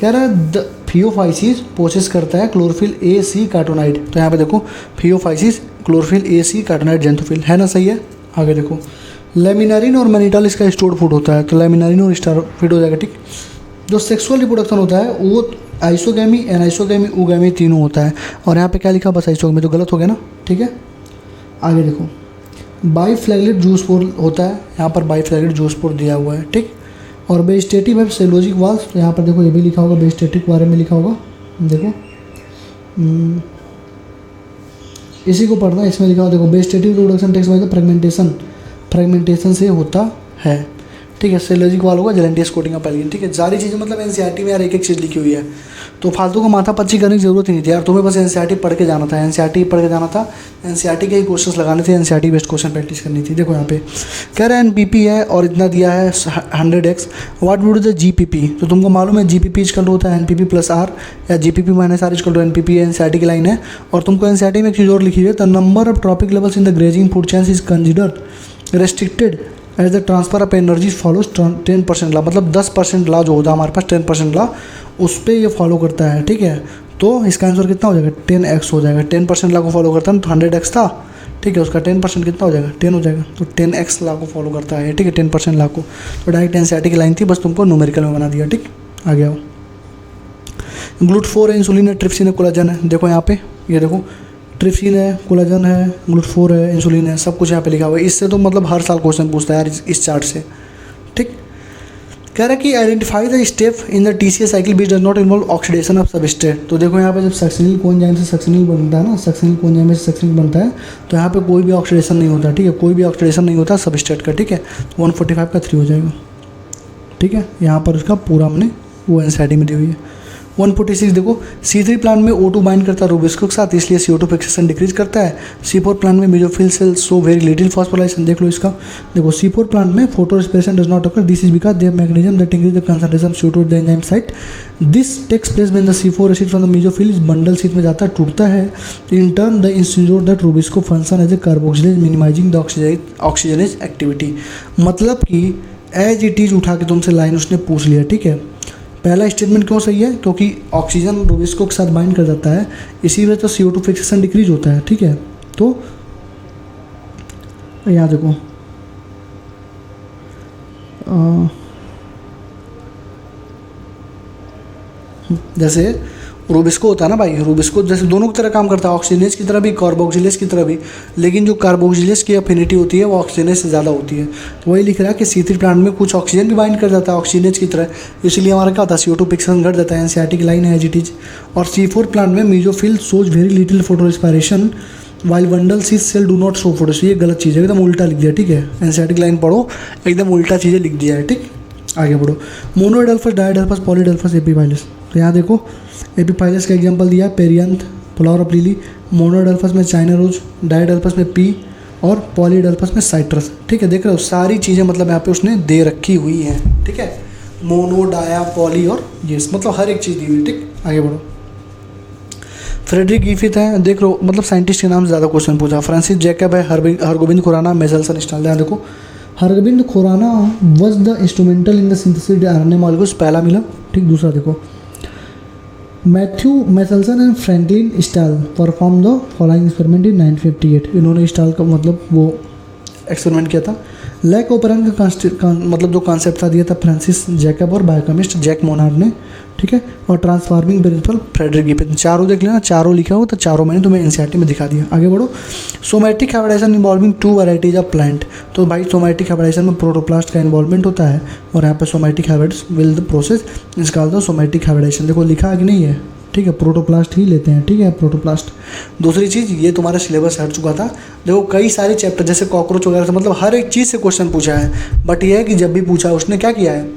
कह रहा है द फियोफाइसिस प्रोसेस करता है क्लोरोफिल ए सी कार्टोनाइड। तो यहाँ पे देखो फियोफाइसिस क्लोरोफिल ए सी कार्टोनाइड जेंथोफिल है ना, सही है। आगे देखो लेमिनारिन और मैनिटाल इसका स्टोर्ड फूड होता है, तो लेमिनारिन और स्टार फीड हो जाएगा, ठीक। जो सेक्सुअल रिप्रोडक्शन होता है वो आइसोगैमी, एनाइसोगैमी, ओगैमी तीनों होता है। और यहाँ पे क्या लिखा, बस आइसोगैमी, तो गलत हो गया ना, ठीक है। आगे देखो बाइफ्लैगलेट जूस्पोर होता है, यहाँ पर बाइफ्लैगलेट जूस्पोर दिया हुआ है, ठीक। और वेजिटेटिव है सेलोजिक वाल्स, तो यहाँ पर देखो ये भी लिखा होगा, वेजिटेटिव के बारे में लिखा होगा, देखो इसी को पढ़ना है, इसमें लिखा हुआ देखो vegetative reproduction takes by the fragmentation से होता है, ठीक है। सेलोजिक वाल होगा, जेलेंटियस कोटिंग ऑफ एल्गिन, ठीक है। सारी चीज़ें मतलब एनसीईआरटी में यार एक एक चीज़ लिखी हुई है, तो फालतू का माथा पच्ची करने की जरूरत ही नहीं थी यार, तुम्हें बस एनसीईआरटी पढ़ के जाना था, एनसीईआरटी पढ़ के जाना था, एनसीईआरटी के ही क्वेश्चंस लगाने थे, एनसीईआरटी बेस्ड क्वेश्चन प्रैक्टिस करनी थी। देखो यहाँ पे कह रहा है एनपीपी है और इतना दिया है 100x, what would the GPP, तो तुमको मालूम है जीपीपी इक्वल टू होता है एनपीपी प्लस आर, या GPP minus R equal to NPP, NCERT की लाइन है। और तुमको एनसीईआरटी में एक चीज़ और लिखी है, the number of trophic levels in the grazing food chains is considered restricted as the transfer of energy follows 10% law, मतलब 10% लॉ जो होता है हमारे पास 10% लॉ, उस पर ये फॉलो करता है, ठीक है। तो इसका आंसर कितना हो जाएगा, 10x हो जाएगा। 10% लॉ को फॉलो करता है, तो 100x था, ठीक है, उसका 10% कितना हो जाएगा, 10 हो जाएगा, तो 10x लॉ को फॉलो करता है, ठीक है, 10% लॉ को। तो डायरेक्ट एनसीईआरटी की लाइन थी, बस तुमको न्यूमेरिकल में बना दिया, ठीक। आ गया GLUT4 है, इंसुलिन है, ट्रिप्सिन है, कोलाजन है। देखो यहाँ पे ये देखो ट्रिप्सिन है, कोलाजन है, GLUT4 है, इंसुलिन है, सब कुछ यहाँ पे लिखा हुआ है। इससे तो मतलब हर साल क्वेश्चन पूछता है यार इस चार्ट से, ठीक। कह रहा है कि identify the step in the TCA cycle which does not involve oxidation of substrate. तो देखो यहाँ पे जब सक्सिनिल कोएंजाइम से सक्सिनिल बनता है ना, सक्सिनिल कोएंजाइम से सक्सिनिल बनता है, तो यहाँ पे कोई भी ऑक्सीडेशन नहीं होता, ठीक है, कोई भी ऑक्सीडेशन नहीं होता सबस्ट्रेट का, ठीक है। 145 का 3 हो जाएगा, ठीक है। यहाँ पर उसका पूरा हमने वो एनसीईआरटी में दी हुई है। 146 देखो C3 प्लांट में O2 बाइंड करता है रूबिस्को के साथ, इसलिए CO2 फिक्सेशन डिक्रीज करता है। C4 प्लांट में mesophyll cell show very little phosphorylation. देख लो इसका, देखो C4 प्लांट में photo respiration does not occur, this is because they have mechanism that increase the concentration of CO2 at the enzyme site. This takes place when the C4 acid from the mesophyll is bundle sheath में जाता है, टूटता है। In turn the ensure that rubisco function as a carboxylase minimizing the oxygenase activity. मतलब कि as it is उठा के तुमसे लाइन उसने पूछ लिया, ठीक है। पहला स्टेटमेंट क्यों सही है, क्योंकि ऑक्सीजन रूबिस्को के साथ बाइंड कर जाता है, इसी वजह तो CO2 फिक्सेशन डिक्रीज होता है, ठीक है। तो यहाँ देखो जैसे रूबिस्को होता है ना भाई, रूबिस्को जैसे दोनों की तरह काम करता है, ऑक्सीजनेज की तरह भी, कार्बोक्सिलेज की तरह भी, लेकिन जो कार्बोक्सिलेज की एफिनिटी होती है वो ऑक्सीजनेज से ज़्यादा होती है। तो वही लिख रहा है कि C3 प्लांट में कुछ ऑक्सीजन भी बाइंड कर जाता है ऑक्सीजनेज की तरह, इसलिए हमारा क्या होता है CO2 फिक्सेशन घट जाता है, एनसीईआरटी की लाइन है एज इट इज। और C4 प्लांट में mesophyll shows very little photorespiration while bundle sheath cell do not show photo. ये गलत चीज़ है, एकदम उल्टा लिख दिया, ठीक है। एनसीईआरटी की लाइन पढ़ो, एकदम उल्टा चीज़ें लिख दिया है, ठीक। आगे बढ़ो, मोनोएडल्फस, डायएडल्फस, पॉलीएडल्फस, एपीफाइलस। तो यहाँ देखो एपीफाइलस का एग्जांपल दिया है पेरियंथ, फ्लावर ऑफ लिली। मोनोएडल्फस में चाइना रोज, डायएडल्फस में पी, और पॉलीएडल्फस में साइट्रस, ठीक है। देख रहे हो सारी चीज़ें मतलब यहाँ पे उसने दे रखी हुई हैं, ठीक है। मोनो, डाया, पॉली और ये मतलब हर एक चीज़ दी हुई, ठीक। आगे बढ़ो, फ्रेडरिक गिफिथ है, देख लो मतलब साइंटिस्ट के नाम से ज़्यादा क्वेश्चन पूछा। फ्रांसिस जैकब है, हरगोबिंद खुराना, मेजल्सन स्टाल। यहाँ देखो Hargobind Khorana was the instrumental in the synthesis RNA molecules, पहला मिला, ठीक। दूसरा देखो Matthew Meselson and Franklin Stahl perform the following experiment in 1958। इन्होंने स्टाल का मतलब वो एक्सपेरिमेंट किया था। लैक ऑपरेंट का मतलब जो कॉन्सेप्ट था दिया था फ्रांसिस जैकब और बायोकेमिस्ट जैक मोनार्ड ने, ठीक है। और ट्रांसफॉर्मिंग प्रिंसिपल फ्रेडरिक गिफिथ। चारों देख लेना, चारों लिखा हो तो चारों मैंने तुम्हें एनसीईआरटी में दिखा दिया। आगे बढ़ो, somatic hybridization involving 2 varieties of plant. तो भाई सोमैटिक हाइब्रिडाइजेशन में प्रोटोप्लास्ट का इन्वॉल्वमेंट होता है, और यहाँ पे somatic hybrids will the process is called the somatic hybridization. देखो लिखा कि नहीं है, ठीक है, प्रोटोप्लास्ट ही लेते हैं, ठीक है, प्रोटोप्लास्ट। दूसरी चीज़ ये तुम्हारा सिलेबस हट चुका था, देखो कई सारे चैप्टर जैसे कॉकरोच वगैरह से मतलब हर एक चीज़ से क्वेश्चन पूछा है, बट ये है कि जब भी पूछा उसने क्या किया है,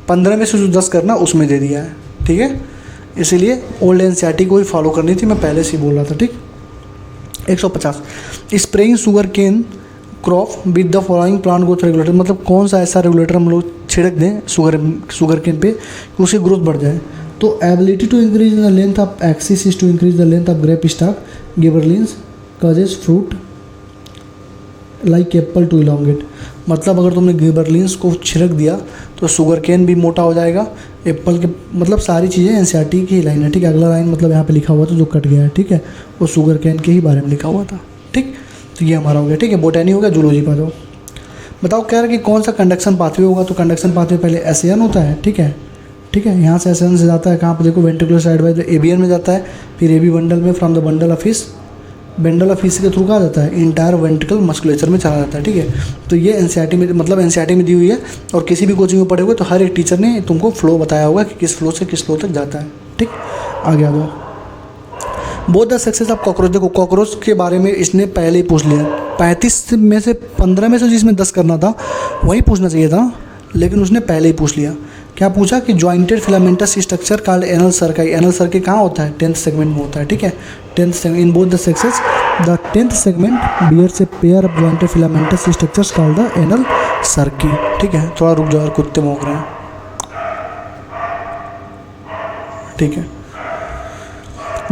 15 में से जो 10 करना उसमें दे दिया है, ठीक है। इसीलिए ओल्ड एनसीईआरटी को ही फॉलो करनी थी, मैं पहले से ही बोल रहा था, ठीक। 150 spraying sugarcane crop with the following plant growth regulator. मतलब कौन सा ऐसा रेगुलेटर हम लोग छिड़क दें शुगर केन पे कि उसकी ग्रोथ बढ़ जाए। तो ability to increase the length of axis is to increase the length of grape stalk gibberellins, causes fruit like apple to elongate. मतलब अगर तुमने गिबरलिंस को छिड़क दिया तो शुगर केन भी मोटा हो जाएगा, एप्पल के मतलब सारी चीज़ें एनसीईआरटी की लाइन है। ठीक है, अगला लाइन मतलब यहाँ पे लिखा हुआ था जो कट गया है, ठीक है, वो शुगर केन के ही बारे में लिखा हुआ था। ठीक, तो ये हमारा हो गया। ठीक है, बोटैनी हो गया, जूलॉजी पा जाओ। बताओ कह रहा है कि कौन सा कंडक्शन पाथवे होगा, तो कंडक्शन पाथवे पहले एसएन होता है। ठीक है, ठीक है, यहाँ से एसएन से जाता है कहाँ पर देखो, वेंट्रिकुलर साइड बाय एबीएन में जाता है, फिर एबी बंडल में, from the bundle of his bundle of his के थ्रू कहा जाता है, इंटायर वेंट्रिकल मस्कुलेचर में चला जाता है। ठीक है, तो ये एनसीईआरटी में मतलब एनसीईआरटी में दी हुई है, और किसी भी कोचिंग में पढ़े हुए तो हर एक टीचर ने तुमको फ्लो बताया होगा कि किस फ्लो से किस फ्लो तक जाता है। ठीक, आगे आ जाओ। Both the success of cockroach, देखो कॉकरोच के बारे में इसने पहले ही पूछ लिया। 35 में से 15 में से जिसमें 10 करना था वही पूछना चाहिए था, लेकिन उसने पहले ही पूछ लिया। क्या पूछा कि jointed filamentous structure called anal cerci. Anal cerci कहाँ होता है, 10th सेगमेंट में होता है। ठीक है, 10th segment in both the sexes the 10th segment bears a pair of jointed filamentous structures called the anal cerci. ठीक है, थोड़ा रुक जाओ, कुत्ते भौंक रहे हैं। ठीक है,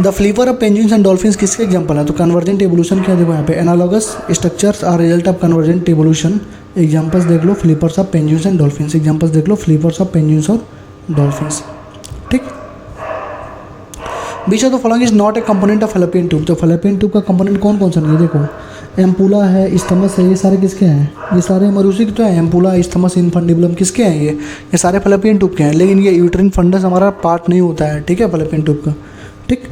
the flipper of penguins and dolphins किसके एग्जाम्पल है, तो कन्वर्जेंट एवोल्यूशन क्या देखो यहाँ पे, analogous structures are result of convergent evolution. Examples देख लो, flippers of penguins and dolphins. Examples देख लो, फ्लिपर्स ऑफ पेंजुइन्स और डॉल्फिन्स। ठीक, which of the following is not a component of fallopian tube. तो फैलोपियन ट्यूब का component कौन कौन सा नहीं है, देखो एम्पुला है, इस्थमस है, ये सारे किसके हैं, ये सारे हमारे उसी के तो है। एम्पुला, इस्थमस, इनफंडिबुलम किसके हैं, ये सारे फैलोपियन ट्यूब के हैं, लेकिन ये यूट्रिन फंडस हमारा पार्ट नहीं होता है। ठीक है, फैलोपियन ट्यूब का। ठीक,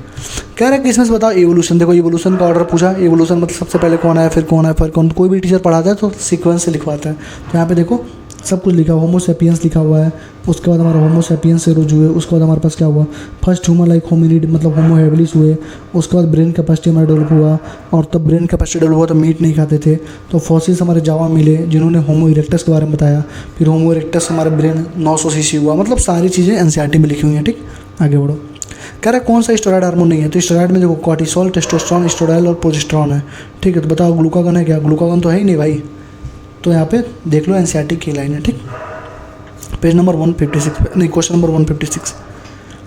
कह रहा है कि इसमें से बताओ एवोल्यूशन। देखो एवोल्यूशन का ऑर्डर पूछा, एवोल्यूशन मतलब सबसे पहले कौन आया, फिर कौन आया, फिर कौन। कोई भी टीचर पढ़ाता है तो सीक्वेंस से लिखवाता है। तो यहाँ पे देखो सब कुछ लिखा, होमो सेपियंस लिखा हुआ है, उसके बाद हमारा होमो सेपियंस से रुजु हुए, उसके बाद हमारे पास क्या हुआ, फर्स्ट ह्यूमन लाइक होमिनिड मतलब होमो हैबिलिस हुए, उसके बाद ब्रेन कैपेसिटी हमारा डेवलप हुआ, और तब ब्रेन कैपेसिटी डेवलप हुआ तो मीट नहीं खाते थे, तो फॉसिल्स हमारे जावा मिले जिन्होंने होमो इरेक्टस के बारे में बताया, फिर होमो इरेक्टस हमारे ब्रेन 900 सीसी हुआ। मतलब सारी चीज़ें एनसीईआरटी में लिखी हुई हैं। ठीक, आगे बढ़ो। कह रहा है कौन सा स्टेरॉइड हार्मोन नहीं है, तो स्टेरॉइड में देखो कॉर्टिसोल, टेस्टोस्टेरोन, एस्ट्रोडाइल और प्रोजेस्टेरॉन है। ठीक है, तो बताओ ग्लूकागन है क्या, ग्लूकागन तो है ही नहीं भाई। तो यहाँ पे देख लो एनसीईआरटी की लाइन है। ठीक, पेज नंबर 156 नहीं, क्वेश्चन नंबर 156।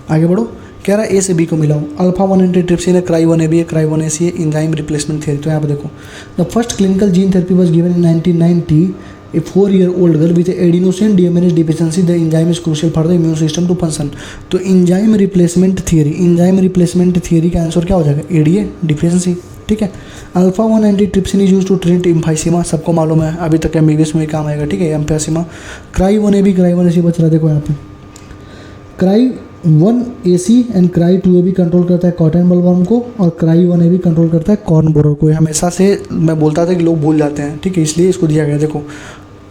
आगे बढ़ो। कह रहा है ए से बी को मिलाओ, अल्फा 1 एंटीट्रिप्सिन है, क्राई 1 ए बी है, क्राई 1 ए सी है, इंजाइम रिप्लेसमेंट थ्योरी। तो यहाँ पे देखो the first clinical gene therapy was given in 1990 A 4-year-old girl with adenosine deaminase deficiency. The enzyme is crucial for the immune system to function. तो enzyme replacement theory का answer क्या हो जाएगा, ADA deficiency. ठीक है, alpha 1 antitrypsin is use to treat emphysema, सबको मालूम है, अभी तक एमबीबीएस में काम आएगा। ठीक है, emphysema. Cry 1 A B, cry 1 A C बच रहा है, देखो यहाँ पे cry 1 A C and cry 2 A B control करता है कॉटन बलवर्म को, और क्राई 1 ए बी कंट्रोल करता है कॉर्न बोरर को। हमेशा से मैं बोलता था कि लोग भूल जाते हैं। ठीक है, इसलिए इसको दिया गया। देखो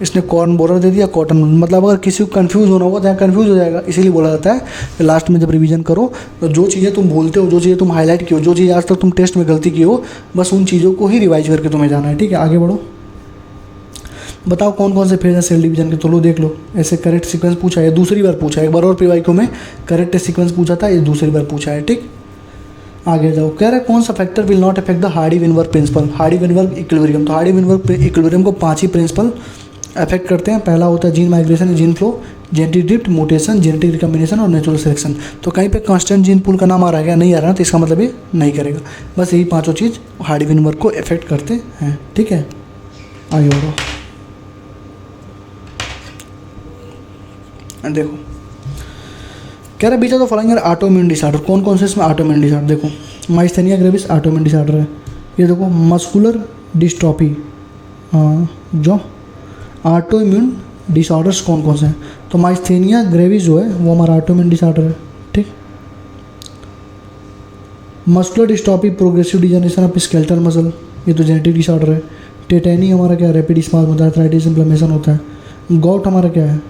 इसने कॉर्न बोरर दे दिया, कॉटन, मतलब अगर किसी को कंफ्यूज होना होगा तो यहाँ कंफ्यूज हो जाएगा, इसीलिए बोला जाता है कि लास्ट में जब रिवीजन करो तो जो चीज़ें तुम भूलते हो, जो चीज़ें तुम हाईलाइट की हो, जो चीज़ आज तक तुम टेस्ट में गलती की हो, बस उन चीज़ों को ही रिवाइज करके तुम्हें जाना है। ठीक है, आगे बढ़ो। बताओ कौन कौन से फेज है सेल डिवीजन के, तो लो देख लो। ऐसे करेक्ट सीक्वेंस पूछा है, दूसरी बार पूछा है, एक बार और पीवाईक्यू में करेक्ट सीक्वेंस पूछा था, ये दूसरी बार पूछा है। ठीक, आगे जाओ। कह रहा है कौन सा factor will not affect the Hardy Weinberg principle, Hardy Weinberg equilibrium. तो हार्डी-वेनबर्ग इक्विलिब्रियम को 5 ही प्रिंसिपल अफेक्ट करते हैं। पहला होता है gene migration, gene flow, genetic drift, mutation, genetic recombination और नेचुरल सिलेक्शन। तो कहीं पे कांस्टेंट जीन पूल का नाम आ रहा है क्या, नहीं आ रहा, तो इसका मतलब ये नहीं करेगा। बस यही 5 चीज़ हार्डी-वेनबर्ग को अफेक्ट करते हैं। ठीक है, आगे बढ़ो। देखो कह रहा है which of the following are autoimmune disorder. कौन कौन से इसमें ऑटोइम्यून डिसऑर्डर, देखो माइस्थेनिया ग्रेविस ऑटोइम्यून डिसऑर्डर है। ये देखो मस्कुलर डिस्ट्रॉफी, जो ऑटोइम्यून डिसऑर्डर्स कौन कौन से हैं, तो माइस्थेनिया ग्रेविस जो है वो हमारा ऑटोइम्यून डिसऑर्डर है। ठीक, muscular dystrophy progressive degeneration of skeletal muscle, ये तो जेनेटिक डिसऑर्डर है। टेटेनी हमारा क्या है, रैपिड स्पाज्म होता है, आर्थराइटिस इन्फ्लेमेशन होता है। गॉट हमारा क्या है,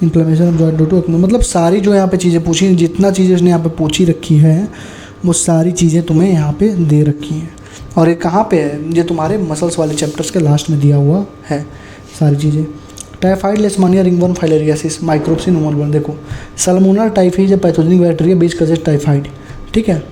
इन्फ्लेमेशन ऑफ जॉइंट टू। मतलब सारी जो यहाँ पे चीज़ें पूछी, जितना चीज़ें इसने यहाँ पे पूछी रखी है वो सारी चीज़ें तुम्हें यहाँ पे दे रखी हैं। और ये कहाँ पे है, ये तुम्हारे मसल्स वाले चैप्टर्स के लास्ट में दिया हुआ है सारी चीज़ें। Typhoid, लेशमानिया, ringworm, filariasis, microbes in human body. देखो सल्मोनेला टाइफी जो पैथोजेनिक बैक्टीरिया बीच कजेज टाइफाइड। ठीक है,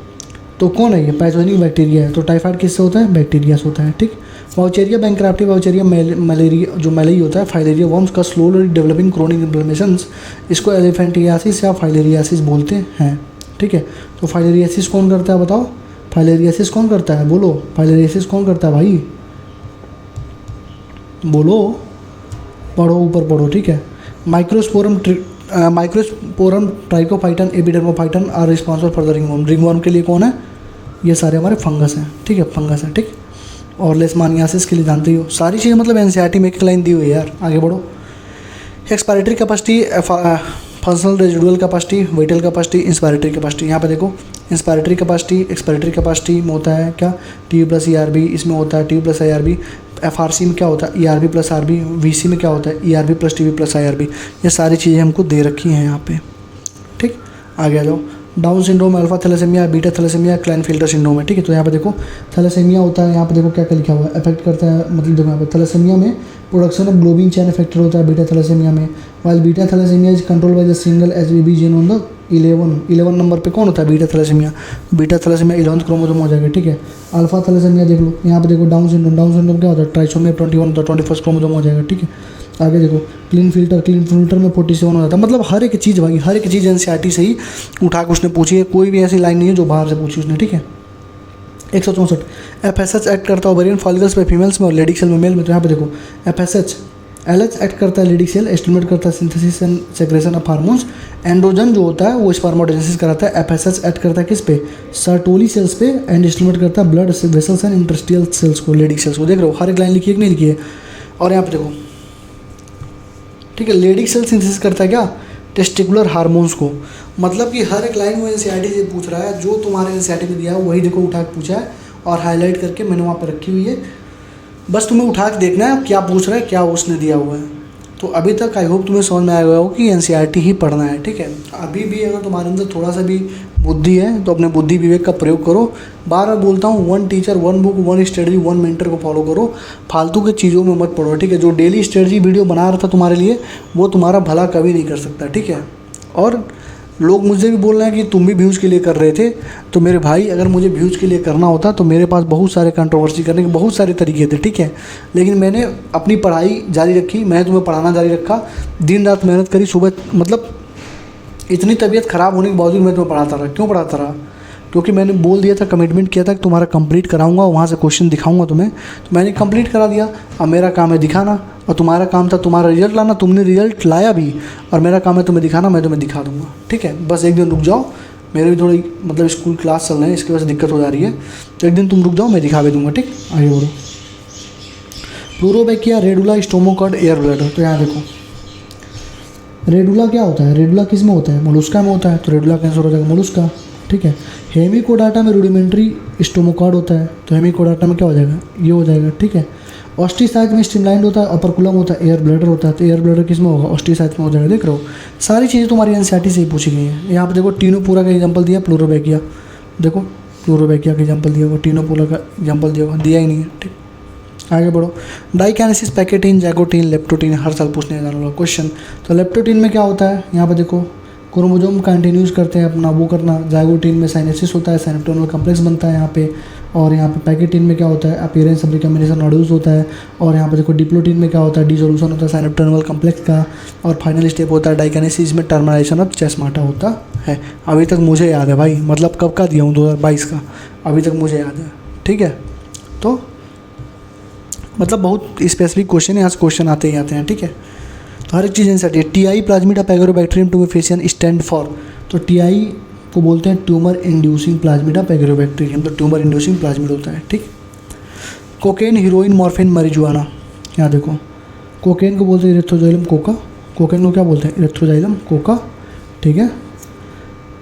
तो कौन है ये, पैथोजेनिक बैक्टीरिया है। तो टाइफाइड किससे होता है, बैक्टीरिया से होता है। ठीक, वाउचेरिया बैंक्राफ्टी, वाउचेरिया मलेरिया जो मलई होता है, फाइलेरिया वर्म्स का स्लोली डेवलपिंग क्रोनिक इन्फ्लेमेशंस, इसको एलिफेंटियासिस या फाइलेरियासिस बोलते हैं। ठीक है, तो फाइलेरियासिस कौन करता है बताओ, फाइलेरियासिस कौन करता है, बोलो फाइलेरियासिस कौन करता है भाई, बोलो, पढ़ो ऊपर पढ़ो, ठीक है। Microsporum Trichophyton Epidermophyton are responsible for the ringworm. Ringworm के लिए कौन है, ये सारे हमारे फंगस हैं, ठीक है, फंगस है, ठीक। और लेशमानियासिस के लिए जानते ही हो, सारी चीज़ें मतलब एनसीईआरटी में एक लाइन दी हुई है यार। आगे बढ़ो। Expiratory capacity, functional residual capacity, vital capacity, inspiratory capacity. यहाँ पे देखो इंस्पायरेटरी कैपेसिटी, एक्सपायरेटरी कैपेसिटी में होता है क्या, टी प्लस ERB, इसमें होता है टी प्लस IRB। FRC में क्या होता है, ERB प्लस RB। VC में क्या होता है, ERB plus TB plus IRB। ये सारी चीज़ें हमको दे रखी हैं यहाँ पे, ठीक। आगे आ जाओ। Down syndrome, alpha thalassemia, beta thalassemia, Klinefelter syndrome है, ठीक है। तो यहाँ पे देखो थैलेसेमिया होता है, यहाँ पे देखो क्या क्या लिखा हुआ है, अफेक्ट करता है, मतलब देखो यहाँ पे थैलेसेमिया में production of globin chain affected होता है बीटा थैलेसेमिया में, while beta thalassaemia is control by the single HBB gene on the 11 number पे कौन होता है, beta thalassaemia. Beta thalassaemia 11th chromosome हो जाएगा, ठीक है। अल्फा थैलेसेमिया देख लो, यहाँ पे देखो डाउन सिंड्रोम क्या होता है, ट्राइसोमिया 21 होता है, 21st क्रोमोसोम हो जाएगा, ठीक है। आगे देखो क्लीन फिल्टर में 47 हो जाता है। मतलब हर एक चीज़ भाई, हर एक चीज़ एनसीईआरटी से ही उठा के उसने पूछी है, कोई भी ऐसी लाइन नहीं है जो बाहर से पूछी उसने, ठीक है। 164 FSH एक्ट करता है ओवेरियन फॉलिकल्स पे फीमेल्स में और लेडिक सेल में मेल में। तो यहाँ पे देखो FSH LH एक्ट करता है लेडिक सेल, स्टिमुलेट करता है synthesis and secretion of hormones. Androgen जो होता है वो स्पर्मेटोजेनेसिस कराता है। FSH एक्ट करता है किस पे, सर्टोली सेल्स पे, एंड स्टिमुलेट करता है blood vessels and interstitial cells को, लेडिक सेल्स को। देख रहे हो हर एक लाइन लिखी है कि नहीं लिखी है। और यहाँ पे देखो, ठीक है, लेडिक सेल सिंथेसिस करता है क्या, टेस्टिकुलर हार्मोन्स को। मतलब कि हर एक लाइन वो एनसीईआरटी से पूछ रहा है, जो तुम्हारे एनसीईआरटी में दिया है वही देखो उठा के पूछा है और हाईलाइट करके मैंने वहाँ पर रखी हुई है। बस तुम्हें उठा के देखना है क्या पूछ रहा है, क्या उसने दिया हुआ है। तो अभी तक आई होप तुम्हें समझ में आया हो कि एनसीईआरटी ही पढ़ना है, ठीक है। अभी भी अगर तुम्हारे अंदर थोड़ा सा भी बुद्धि है तो अपने बुद्धि विवेक का प्रयोग करो। बार बार बोलता हूँ, 1 टीचर 1 बुक 1 स्ट्रेटजी 1 मेंटर को फॉलो करो। फालतू के चीज़ों में मत पढ़ो, ठीक है। जो डेली स्ट्रेटजी वीडियो बना रहा था तुम्हारे लिए, वो तुम्हारा भला कभी नहीं कर सकता, ठीक है। और लोग मुझे भी बोल रहे हैं कि तुम भी व्यूज़ के लिए कर रहे थे। तो मेरे भाई, अगर मुझे व्यूज़ के लिए करना होता तो मेरे पास बहुत सारे कंट्रोवर्सी करने के बहुत सारे तरीके थे, ठीक है। लेकिन मैंने अपनी पढ़ाई जारी रखी, मैंने तुम्हें पढ़ाना जारी रखा, दिन रात मेहनत करी। सुबह मतलब इतनी तबीयत ख़राब होने के बावजूद मैं तुम्हें पढ़ाता रहा। क्यों पढ़ाता रहा, क्योंकि मैंने बोल दिया था, कमिटमेंट किया था कि तुम्हारा कंप्लीट कराऊंगा, वहाँ से क्वेश्चन दिखाऊंगा तुम्हें। तो मैंने कंप्लीट करा दिया। अब मेरा काम है दिखाना और तुम्हारा काम था तुम्हारा रिजल्ट लाना। तुमने रिजल्ट लाया भी और मेरा काम है तुम्हें दिखाना, मैं तुम्हें दिखा दूंगा, ठीक है। बस एक दिन रुक जाओ, मेरे भी थोड़ी मतलब स्कूल क्लास चल रहे हैं, इसकी वजह से दिक्कत हो जा रही है। तो एक दिन तुम रुक जाओ, मैं दिखा भी दूंगा, ठीक। आगे बढ़ो। प्लूरोबैकिया, रेडुला, स्टोमोकॉड, एयर ब्लैडर। तो यहाँ देखो रेडुला क्या होता है, रेडुला किस में होता है, मोलुस्का में होता है। तो रेडुला कैंसर हो जाएगा मोलुस्का, ठीक है। हेमिकोडाटा में रूडिमेंट्री स्टोमोकॉड होता है, तो हेमिकोडाटा में क्या हो जाएगा, ये हो जाएगा, ठीक है। ऑस्टिसाइट में स्ट्रीमलाइंड होता है, अपरकुलम होता है, एयर ब्लैडर होता है। तो एयर ब्लैडर किस में होगा, ऑस्टिसाइट में हो जाएगा। देख रहे हो सारी चीज़ें तुम्हारी एनसीईआरटी से ही पूछी गई हैं। यहाँ पे देखो टीनोपूरा का एग्जाम्पल दिया, प्लूरोबैकिया, देखो प्लूरोबैकिया का एग्जाम्पल दिया हुआ, टीनोपूरा का एग्जाम्पल दिया हुआ, दिया ही नहीं है, ठीक। आगे बढ़ो। डाइकैनेसिस, पैकेटिन, जैकोटीन, लेप्टोटीन, हर साल पूछने वाला क्वेश्चन। तो लेप्टोटीन में क्या होता है, यहाँ पे देखो क्रोमोसोम कंटिन्यूज करते हैं अपना वो करना। जाइगोटीन में साइनेसिस होता है, साइनेप्टोनल कॉम्प्लेक्स बनता है यहाँ पे। और यहाँ पे पैकेटिन में क्या होता है, अपीयरेंस ऑफ रिकॉम्बिनेशन नोड्यूल्स होता है। और यहाँ पे देखो डिप्लोटीन में क्या होता है, डिसोल्यूशन होता है साइनेप्टोनल कॉम्प्लेक्स का। और फाइनल स्टेप होता है डाइकैनेसिस में टर्मिनेशन ऑफ चेस्माटा होता है। अभी तक मुझे याद है भाई, मतलब कब का दिया हूँ, 2022 का, अभी तक मुझे याद है, ठीक है। तो मतलब बहुत स्पेसिफिक क्वेश्चन है, यहाँ से क्वेश्चन आते ही आते हैं, ठीक है। तो हर एक चीज़ आंसर है। TI plasmid agrobacterium tumefaciens stand for. तो TI को बोलते हैं ट्यूमर इंड्यूसिंग प्लाज्मिडा पैगोरोबैक्टीरियम, तो ट्यूमर इंड्यूसिंग प्लाज्मिड होता है, ठीक। Cocaine, heroine, morphine, marijuana। यहाँ देखो कोकेन को बोलते हैं इरेथ्रोजाइलम कोका, कोकेन को क्या बोलते हैं, इरेथ्रोजाइलम कोका, ठीक है।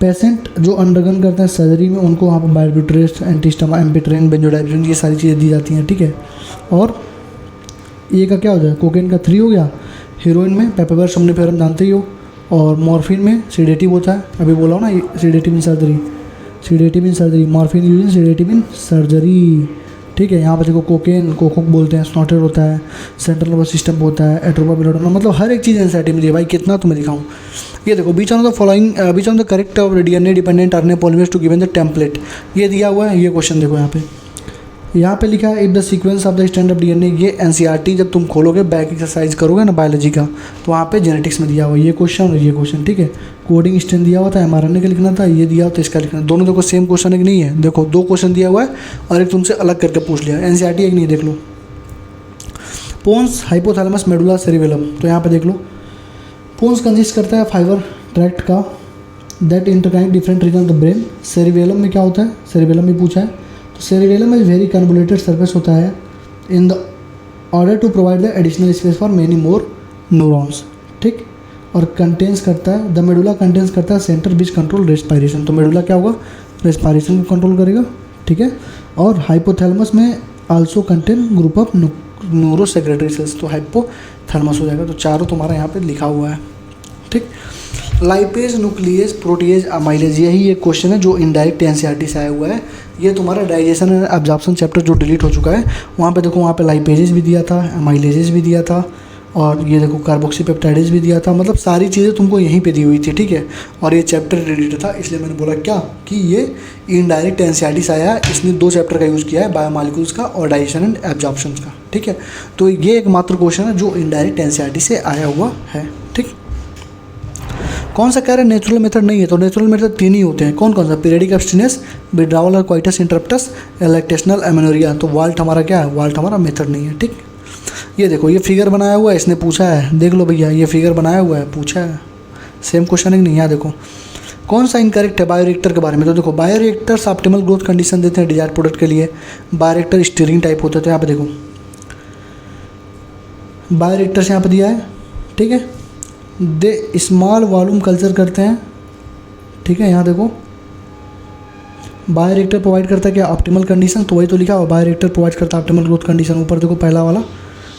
पेशेंट जो अंडरगन करते हैं सर्जरी में, उनको वहाँ पर बारबिट्रेट, एंटीस्टमा, एम्पिट्रेन, बेंजोडाइजिन, ये सारी चीज़ें दी जाती हैं, ठीक है। और ये का क्या हो जाए, कोकेन का 3 हो गया। हीरोइन में पेपेवर सोमनिफेरम जानते ही हो। और मॉर्फिन में सीडेटिव होता है, अभी बोला हो ना, ये sedative in surgery, sedative in surgery, morphine use in sedative in surgery, ठीक है। यहाँ पर देखो कोकेन, कोकोक बोलते हैं, स्नॉटेड होता है, सेंट्रल नर्वस सिस्टम होता है, एट्रोपा बिलोडोना। मतलब हर एक चीज़ एनसीईआरटी में दी है भाई, कितना तुम्हें दिखाऊँ। ये देखो which of the following, which of the correct of DNA dependent RNA polymerase to given the template, ये दिया हुआ है। ये क्वेश्चन देखो यहाँ पे, यहाँ पे लिखा है if the sequence of the strand of DNA, ये एनसीईआरटी जब तुम खोलोगे बैक एक्सरसाइज करोगे ना बायोलॉजी का, तो वहाँ पे जेनेटिक्स में दिया हुआ ये क्वेश्चन और ये क्वेश्चन, ठीक है। कोडिंग स्ट्रैंड दिया हुआ था, एमआरएनए का लिखना था, ये दिया हुआ था इसका लिखना, दोनों देखो सेम क्वेश्चन है कि नहीं है, देखो 2 क्वेश्चन दिया हुआ है और एक तुमसे अलग करके पूछ लिया, एनसीईआरटी एक नहीं, देख लो। पोन्स हाइपोथैलेमस मेडुला सेरिबेलम, तो यहाँ पे देख लो पोन्स कंसिस्ट करता है फाइबर ट्रैक्ट का that interconnect different region of the brain. Cerebellum में क्या होता है, सेरिबेलम में पूछा है, तो सेरिबेलम में वेरी कन्वोल्यूटेड सरफेस होता है in the order to provide the additional space for many more neurons, ठीक। और कंटेंस करता है, द मेडुला कंटेंस करता है सेंटर बीच कंट्रोल रेस्पायरेशन, तो मेडुला क्या होगा, रेस्पायरेशन को कंट्रोल करेगा, ठीक है। और हाइपोथैलेमस में also contain group of neurosecretory cells, तो हाइपोथैलेमस हो जाएगा, तो चारों तुम्हारा यहाँ पे लिखा हुआ है, ठीक। लाइपेज, न्यूक्लियस, प्रोटीएज, अमाइलेज, यही एक क्वेश्चन है जो इनडायरेक्ट एनसीईआरटी से आया हुआ है। ये तुम्हारा डाइजेशन एंड एब्जॉर्प्शन चैप्टर जो डिलीट हो चुका है, वहाँ पे देखो, वहाँ पे लाइपेजेस भी दिया था, अमाइलेजेस भी दिया था, और ये देखो कार्बोक्सीपेप्टाइडेज भी दिया था, मतलब सारी चीज़ें तुमको यहीं पे दी हुई थी, ठीक है। और ये चैप्टर डिलीट था, इसलिए मैंने बोला क्या कि ये इनडायरेक्ट एनसीईआरटी से आया है, इसने 2 चैप्टर का यूज़ किया है, बायोमॉलिक्यूल्स का और डाइजेशन एंड एब्जॉर्प्शन का, ठीक है। तो ये एकमात्र क्वेश्चन है जो इनडायरेक्ट एनसीईआरटी से आया हुआ है, ठीक। कौन सा कह रहा है नेचुरल मेथड नहीं है, तो नेचुरल मेथड 3 ही होते हैं, कौन कौन सा, पीरियडिक एब्स्टिनेंस, विड्रावल और क्वाइटस इंटरप्टस, लैक्टेशनल एमेनोरिया, तो वाल्ट हमारा क्या है, वाल्ट हमारा मेथड नहीं है, ठीक। ये देखो ये फिगर बनाया हुआ है, इसने पूछा है, देख लो भैया ये फिगर बनाया हुआ है, पूछा है, सेम क्वेश्चन है कि नहीं। यहाँ देखो कौन सा इनकरेक्ट है बायोरिएक्टर के बारे में, तो देखो बायोरिएक्टर्स ऑप्टिमल ग्रोथ कंडीशन देते हैं डिजायर्ड प्रोडक्ट के लिए, बायोरिएक्टर स्टीयरिंग टाइप होता है, तो यहाँ पे देखो बायोरिएक्टर्स यहाँ पे दिया है, ठीक है। दे स्मॉल वॉल्यूम कल्चर करते हैं, ठीक है। यहाँ देखो बायोरिएक्टर प्रोवाइड करता है क्या, ऑप्टिमल कंडीशन, तो वही तो लिखा हुआ बायोरिएक्टर प्रोवाइड करता है ऑप्टिमल ग्रोथ कंडीशन। ऊपर देखो पहला वाला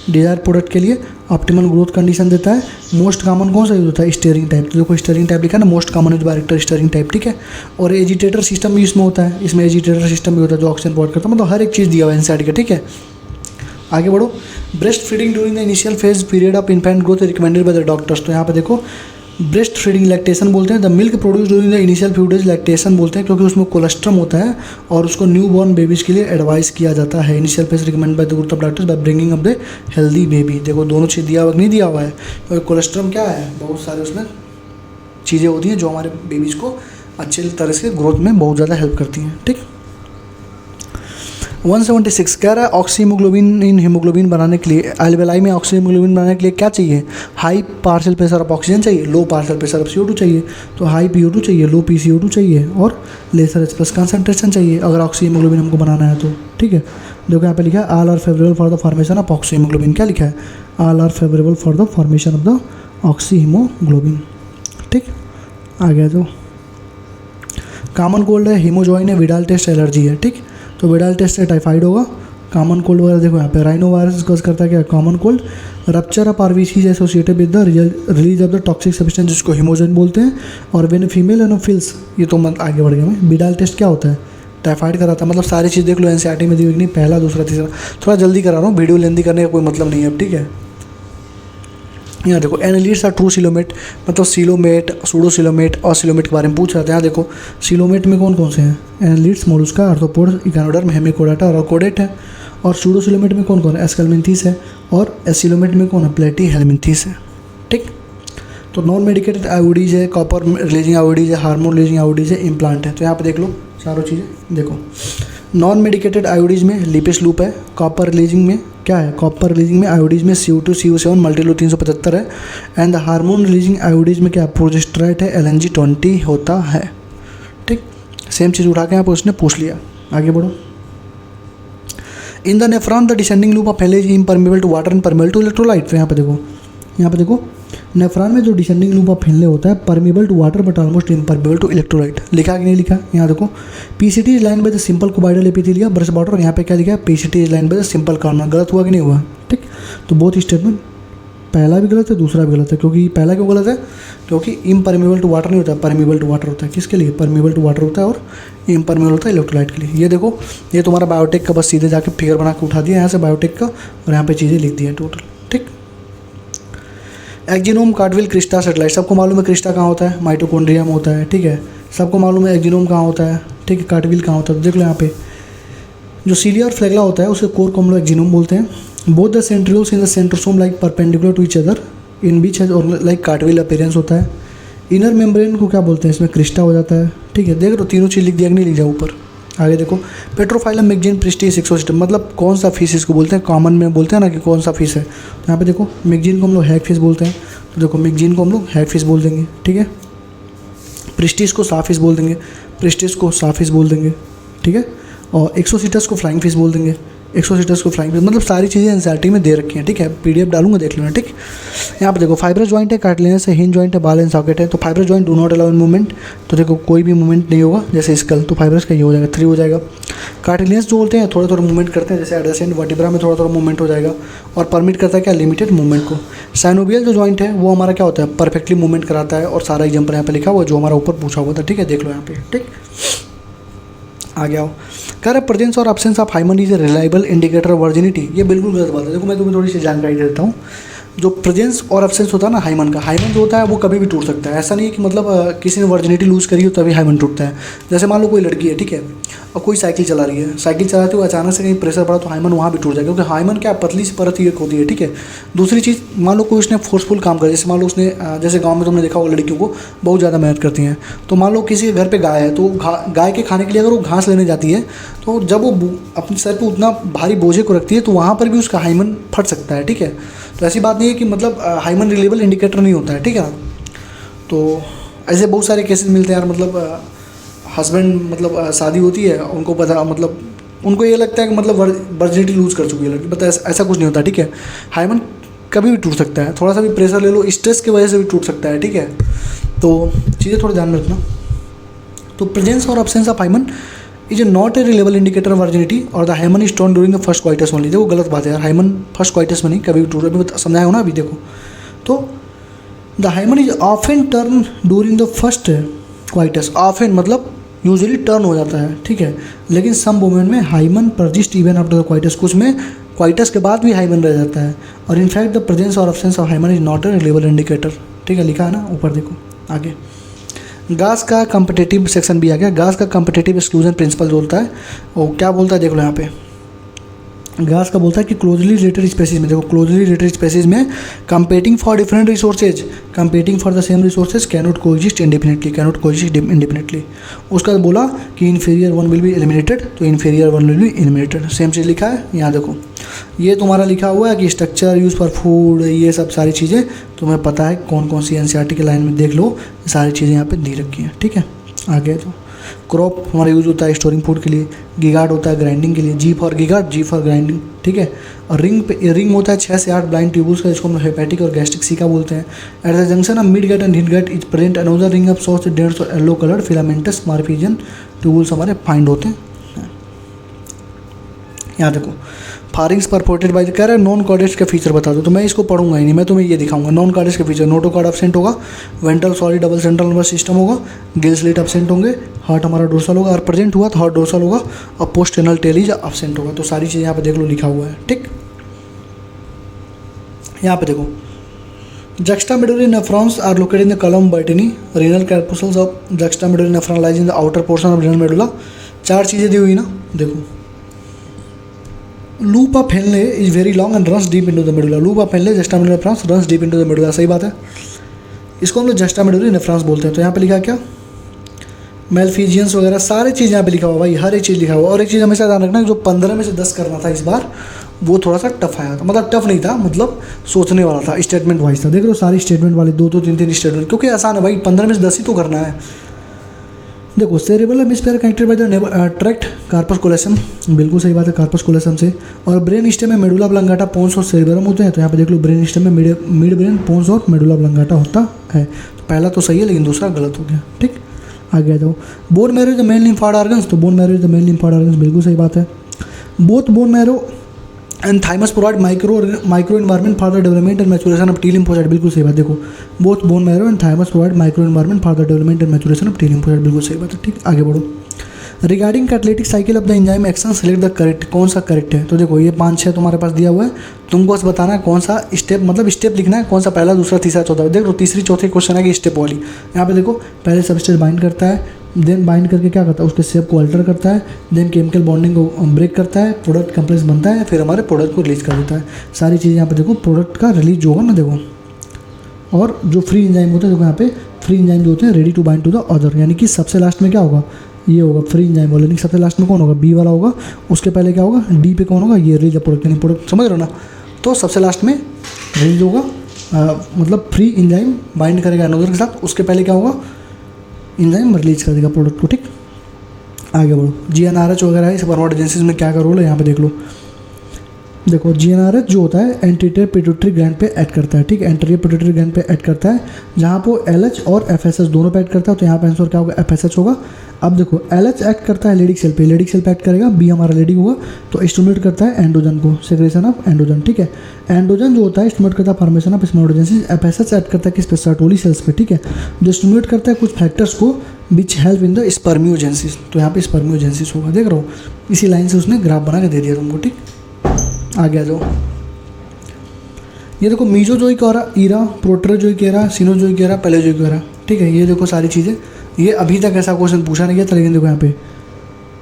डिजायर प्रोडक्ट के लिए ऑप्टिमल ग्रोथ कंडीशन देता है। मोस्ट कॉमन कौन सा यूज होता है, स्टीयरिंग टाइप, तो देखो स्टीयरिंग टाइप लिखा है ना, most common use bioreactor steering type, ठीक है। और एजिटेटर सिस्टम भी इसमें होता है, इसमें एजिटेटर सिस्टम भी होता है जो ऑक्सीजन प्रोवाइड करता है, मतलब हर एक चीज़ दिया हुआ है एनसीईआरटी का, ठीक है। आगे बढ़ो, breast feeding during the initial phase period of infant growth recommended by the doctors, तो यहाँ पे देखो ब्रेस्ट फीडिंग लैक्टेशन बोलते हैं, the milk produce during the initial few days lactation बोलते हैं, क्योंकि उसमें कोलेस्ट्रम होता है और उसको न्यू बॉर्न बेबीज़ के लिए एडवाइस किया जाता है। Initial phase recommend by the group of doctors by bringing up the healthy baby, देखो दोनों चीज़ दिया हुआ नहीं दिया हुआ है, क्योंकि कोलेस्ट्रम क्या है, बहुत सारे उसमें चीज़ें होती हैं जो हमारे बेबीज़ को अच्छे तरह से ग्रोथ में बहुत ज़्यादा हेल्प करती हैं, ठीक। 176 कह रहा है ऑक्सीहीमोग्लोबिन इन हीमोग्लोबिन बनाने के लिए, एल्वेलाई में ऑक्सीहीमोग्लोबिन बनाने के लिए क्या चाहिए, high partial pressure of oxygen चाहिए, लो पार्शियल प्रेशर ऑफ CO2 चाहिए, तो हाई PO2 चाहिए, लो PCO2 चाहिए और लेसर H+ कंसंट्रेशन चाहिए अगर ऑक्सीहीमोग्लोबिन हमको बनाना है तो, ठीक है। देखो यहाँ पे लिखा है all are favourable for the formation of oxyhaemoglobin, क्या लिखा है, all are favourable for the formation of the oxyhaemoglobin, ठीक। आ गया जो कॉमन कोल्ड है, हीमोजॉइन है, विडाल टेस्ट एलर्जी है, ठीक। तो विडाल टेस्ट से टाइफाइड होगा, कॉमन कोल्ड वगैरह देखो यहाँ पे राइनो वायरस कॉज करता है क्या, common cold, rupture of RBCs associated with the release of the toxic substance जिसको हीमोजन बोलते हैं, और वेन फीमेल एनोफिल्स, ये तो मत आगे बढ़ गया मैं। विडाल टेस्ट क्या होता है, टाइफाइड कराता है, मतलब सारी चीज़ देख लो एनसीईआरटी में दी हुई नहीं, पहला दूसरा तीसरा, थोड़ा जल्दी करा रहा हूँ, वीडियो लेंदी करने का कोई मतलब नहीं है अब, ठीक है। यहाँ देखो एनालिड्स आर ट्रू सिलोमेट, मतलब सिलोमेट, सूडोसिलोमेट और सिलोमेट के बारे में पूछ रहा था। यहाँ देखो सिलोमेट में कौन कौन से हैं, एनालिड्स, मोलस्का, आर्थ्रोपोड, इकानोडर्म, हेमिकोडाटा और कोडेट है। और सूडोसिलोमेट में कौन कौन है, एस्केलमिंथीस है, और एसिलोमेट में कौन है, प्लेटीहेलमिंथीस है, ठीक। तो नॉन मेडिकेटेड आयोडीज है, कॉपर रिलीजिंग आयोडीज है, हार्मोन रिलीजिंग आयोडीज है, इम्प्लांट है। तो यहाँ पे देख लो चारों चीज़ें देखो, नॉन मेडिकेटेड आयोडीज में लिपिस लूप है, कॉपर रिलीजिंग में क्या है, कॉपर रिलीजिंग में आयोडीज में CO2 CO7 मल्टीलो 375 है, एंड हार्मोन रिलीजिंग आयोडीज में क्या प्रोजेस्टेराइड है, LNG20 होता है, ठीक। सेम चीज़ उठा के यहाँ पर उसने पूछ लिया। आगे बढ़ो, in the nephron the descending loop of हेलेज impermeable to water and permeable to electrolyte. तो यहाँ पे देखो नेफ्रॉन में जो डिसेंडिंग लूप ऑफ हेनले होता है permeable to water but almost impermeable to electrolyte, लिखा कि नहीं लिखा, यहाँ देखो PCT is line by the simple cuboidal epithelia brush border, और यहाँ पे क्या लिखा है, PCT is line by the simple corner, गलत हुआ कि नहीं हुआ, ठीक। तो बोथ स्टेटमेंट, पहला भी गलत है दूसरा भी गलत है, क्योंकि पहला क्यों गलत है, क्योंकि इम्परमेबल टू वाटर नहीं होता है, परमेबल टू वाटर होता है, किसके लिए, परमेबल टू वाटर होता है और इम्परमेबल होता है इलेक्ट्रोलाइट के लिए। ये देखो ये तुम्हारा बायोटेक का, बस सीधे जाके फिगर बना के उठा दिया यहाँ से बायोटेक का, और यहाँ पे चीज़ें लिख दी हैं टोटल, ठीक। एक्जिनोम, कार्डविल, क्रिस्टा, सेटेलाइट, सबको मालूम है क्रिस्टा कहाँ होता है, माइटोकॉन्ड्रिया में होता है, ठीक है। सबको मालूम है एक्जिनोम कहाँ होता है, ठीक है, कार्डविल कहाँ होता है, तो देख लो यहाँ पे जो सीलिया और फ्लैगला होता है उसके कोर को हम लोग एक्जिनोम बोलते हैं। Both the centrioles in the centrosome like perpendicular to each other in बीच है और लाइक कार्टविल अपीयरेंस होता है। इनर मेम्ब्रेन को क्या बोलते हैं, इसमें क्रिस्टा हो जाता है, ठीक है। देख लो तीनों चीज़ लिख दिया कि नहीं लिख जाओ ऊपर। आगे देखो पेट्रोफाइलम मैगजीन प्रिस्टीज एक्सोसिस्टम, मतलब कौन सा फिश इसको बोलते हैं, कॉमन में बोलते हैं ना कि कौन सा फिश है। तो यहाँ पे देखो मैगजीन को हम लोग हैग फिश बोलते हैं, तो देखो मैगजीन को हम लोग हैग फिश बोल देंगे, ठीक है। प्रिस्टीज को साफिश बोल देंगे, प्रिस्टीज को साफिश बोल देंगे, ठीक है। और एक्सोसिटस को फ्लाइंग फिश बोल देंगे, एक्सोसिटस को फ्लाइंग फिश, मतलब सारी चीज़ें एनसीईआरटी में दे रखी हैं, ठीक है। पीडीएफ डालूंगा देख लेना, ठीक। यहाँ पे देखो फाइब्रस जॉइंट है, कार्टिलेजस है, हिंज जॉइंट है, बाल एंड सॉकेट है। तो fibrous joint do not allow in movement, तो देखो कोई भी मूवमेंट नहीं होगा, जैसे स्कल, तो फाइब्रस का ये हो जाएगा 3 हो जाएगा। कार्टिलेजस जो बोलते हैं थोड़ा थोड़ा मूवमेंट करते हैं, जैसे एडजेसेंट वर्टिब्रा में थोड़ा थोड़ा मूवमेंट हो जाएगा और परमिट करता है क्या, लिमिटेड मूवमेंट को। साइनोवियल जो जॉइंट है वो हमारा क्या होता है, परफेक्टली मूवमेंट कराता है और सारा एग्जाम्पल यहाँ पे लिखा हुआ है जो हमारा ऊपर पूछा हुआ था, ठीक है। देख लो यहाँ पे, ठीक। आगे आओ, कह रहा है प्रेजेंस और absence of hymen is a reliable indicator of virginity. ये बिल्कुल गलत बात है। देखो मैं तुम्हें थोड़ी सी जानकारी देता हूँ। जो प्रेजेंस और एब्सेंस होता है ना हाइमन का, हाइमन जो होता है वो कभी भी टूट सकता है। ऐसा नहीं है कि मतलब किसी ने वर्जिनिटी लूज़ करी हो तभी हाइमन टूटता है। जैसे मान लो कोई लड़की है, ठीक है, और कोई साइकिल चला रही है, साइकिल चलाते हुए अचानक से कहीं प्रेशर पड़ा तो हाइमन वहाँ भी टूट जाएगा, क्योंकि हाइमन क्या पतली सी परत ही एक होती है, ठीक है। दूसरी चीज़, मान लो कोई उसने फोर्सफुल काम कर, जैसे मान लो उसने जैसे गाँव में तुमने देखा होगा लड़कियों को बहुत ज़्यादा मेहनत करती हैं, तो मान लो किसी के घर पर गाय है, तो गाय के खाने के लिए अगर वो घास लेने जाती है तो जब वो अपने सर पर उतना भारी बोझे को रखती है तो वहाँ पर भी उसका हाइमन फट सकता है, ठीक है। तो ऐसी बात नहीं है कि मतलब हाइमन रिलेबल इंडिकेटर नहीं होता है, ठीक है। तो ऐसे बहुत सारे केसेस मिलते हैं यार, मतलब हस्बैंड मतलब शादी होती है, उनको पता मतलब उनको ये लगता है कि मतलब वर्जिनिटी लूज़ कर चुकी है लड़की, पता है ऐसा कुछ नहीं होता, ठीक है। हाइमन कभी भी टूट सकता है, थोड़ा सा भी प्रेशर ले लो, स्ट्रेस की वजह से भी टूट सकता है, ठीक है। तो चीज़ें थोड़ा ध्यान में रखना। तो प्रेजेंस और absence of hymen is not a reliable indicator of virginity और the hymen is torn during the first coitus only. देखो गलत बात है यार, हाइमन फर्स्ट क्वाइटस में नहीं, कभी भी टूट, अभी समझाया हो ना अभी। देखो तो the hymen is often torn during the first coitus, often मतलब यूजुअली टर्न हो जाता है, ठीक है। लेकिन सम वुमेन में hymen persist even after the coitus, कुछ में क्वाइटस के बाद भी हाइमन रह जाता है। और इनफैक्ट द प्रेजेंस और absence of hymen is not a reliable indicator, ठीक है, लिखा है ना ऊपर। देखो आगे गास का कम्पिटेटिव सेक्शन भी आ गया। गास का कम्पिटेटिव एक्सक्लूजन प्रिंसिपल जो बोलता है वो क्या बोलता है, देख लो यहाँ पे। गास का बोलता है कि क्लोजली रिलेटेड स्पेसीज में, देखो क्लोजली रिलेटेड स्पेसीज में competing for different resources, competing for the same resources cannot coexist independently, cannot coexist independently. उसका बोला कि inferior one will be eliminated, तो inferior one will be eliminated. Same चीज़ लिखा है यहाँ देखो, ये तुम्हारा लिखा हुआ है कि स्ट्रक्चर यूज फॉर फूड, ये सब सारी चीज़ें तुम्हें पता है कौन कौन सी एनसीईआरटी के लाइन में देख लो, सारी चीज़ें यहाँ पे दी रखी हैं, ठीक है। आगे तो क्रॉप हमारा यूज़ होता है स्टोरिंग फूड के लिए, गिगार्ड होता है ग्राइंडिंग के लिए, G for gizzard, G for grinding, ठीक है। और रिंग होता है 6 से 8 ब्लाइंड ट्यूबल्स का, जिसको हम हेपेटिक और गैस्ट्रिक सीका बोलते हैं। At the junction of midgut and hindgut is present another ring of सॉस डेढ़ और yellow coloured filamentous Malpighian tubules हमारे फाइंड होते हैं। यहाँ देखो फारिंग्स परपोर्टेड बाय, कह रहा है नॉन कॉर्डेट्स के फीचर बता दो, तो मैं इसको पढ़ूंगा ही नहीं, मैं तुम्हें ये दिखाऊंगा नॉन कॉर्डेट्स के फीचर। नोटोकॉर्ड एब्सेंट होगा, ventral solid double central nervous system होगा, गिल स्लिट एब्सेंट होंगे, हार्ट हमारा डोर्सल होगा, और प्रेजेंट हुआ तो हार्ट डोर्सल होगा, और पोस्ट एनल टेलीज एब्सेंट होगा। तो सारी चीज़ें यहाँ पे देख लो लिखा हुआ है, ठीक। यहाँ पे देखो juxtamedullary nephrons are located in the column Bertini, renal corpuscles of juxtamedullary nephron lies in the outer portion of renal medulla। 4 चीज़ें दी हुई ना, देखो loop of Henle is very long and runs deep into the medulla. Loop of Henle juxtamedullary nephrons runs deep into the medulla, सही बात है। इसको हम लोग जस्टामेडुलरी नेफ्रॉन्स बोलते हैं। तो यहाँ पे लिखा क्या, मेलफिजियंस वगैरह सारी चीज़ यहाँ पे लिखा हुआ भाई, हर एक चीज़ लिखा हुआ। और एक चीज़ हमेशा ध्यान रखना, जो 15 में से 10 करना था इस बार, वो थोड़ा सा टफ आया था, मतलब टफ नहीं था, मतलब सोचने वाला था, स्टेटमेंट वाइज था। देख लो सारी स्टेटमेंट वाले 2-2 3-3 स्टेटमेंट, क्योंकि आसान है भाई, 15 में से 10 ही तो करना है। देखो cerebral hemisphere connected by the tract corpus callosum, बिल्कुल सही बात है, कार्पस कोलेसम से। और ब्रेन स्टेम में मेडुला ऑब्लंगाटा, पोन्स और सेरेब्रम होते हैं। तो यहाँ पे देख लो ब्रेन स्टेम में मिड ब्रेन, पोन्स और मेडुला ऑब्लंगाटा होता है। तो पहला तो सही है लेकिन दूसरा गलत हो गया, ठीक। आगे आ जाओ, bone marrow is the main lymphoid organs, तो bone marrow is the main lymphoid organs, बिल्कुल सही बात है। Both bone marrow and thymus provide micro environment for the development and maturation of T lymphocyte, बिल्कुल सही बात। देखो both bone marrow and thymus provide micro environment for the development and maturation of T lymphocyte, बिल्कुल सही बात है, ठीक। आगे बढ़ो, regarding catalytic cycle of the enzyme action select the correct, कौन सा करेक्ट है। तो देखो ये 5-6 तुम्हारे पास दिया हुआ है, तुमको बस बताना है कौन सा स्टेप, मतलब स्टेप लिखना है, कौन सा पहला दूसरा तीसरा चौथा। देखो तीसरी चौथी क्वेश्चन है कि स्टेप वाली। यहाँ पे देखो पहले सबस्ट्रेट बाइंड करता है, देन बाइंड करके क्या करता है, उसके शेप को अल्टर करता है, देन केमिकल बॉन्डिंग को ब्रेक करता है, प्रोडक्ट कम्प्लेक्स बनता है, फिर हमारे प्रोडक्ट को रिलीज कर देता है। सारी चीज़ें यहाँ पे देखो प्रोडक्ट का रिलीज जो होगा ना देखो। और जो फ्री एंजाइम होते हैं देखो यहाँ पे फ्री एंजाइम जो होते हैं ready to bind to the other, यानी कि सबसे लास्ट में क्या होगा, ये होगा फ्री एंजाइम वाला, यानी कि सबसे लास्ट में कौन होगा, बी वाला होगा, उसके पहले क्या होगा, डी पे कौन होगा, ये रिलीज प्रोडक्ट, यानी प्रोडक्ट समझ रहे हो ना। तो सबसे लास्ट में रिलीज होगा मतलब फ्री एंजाइम बाइंड करेगा एनोडर के साथ, उसके पहले क्या होगा, एंजाइम रिलीज कर देगा प्रोडक्ट को। ठीक, आगे बढ़ो। GnRH वगैरह है स्पर्मेटोजेनेसिस में क्या रोल है यहाँ पे देख लो। देखो GnRH जो होता है एंटीरियर पिट्यूटरी ग्लैंड पे ऐड करता है। ठीक है, एंटीरियर पिट्यूटरी ग्लैंड पे ऐड करता है, जहाँ पे LH और FSH दोनों पे ऐड करता है। तो यहाँ पे आंसर क्या होगा, FSH होगा। अब देखो LH ऐड करता है लेडिक सेल पे, लेडिक सेल पे ऐड करेगा, बी हमारा लेडिक होगा, तो स्टिमुलेट करता है एंडोजन को, सेक्रेशन ऑफ एंडोजन। ठीक है, एंडोजन जो होता है स्टिमुलेट करता है formation of spermatogenesis. FSH add करता है किस पे, सर्टोली सेल्स पे। ठीक है, जो स्टिमुलेट करता है कुछ फैक्टर्स को which help in the spermiogenesis. तो यहाँ पे स्पर्मियोजेनेसिस होगा, देख रहा हो, इसी लाइन से उसने ग्राफ बना के दे दिया तुमको। ठीक, आगे आ जाओ। ये देखो मीजोजोइक और era, Proterozoic era, Cenozoic era, Paleozoic era. ठीक है, ये देखो सारी चीज़ें, ये अभी तक ऐसा क्वेश्चन पूछा नहीं गया था, लेकिन देखो यहाँ पे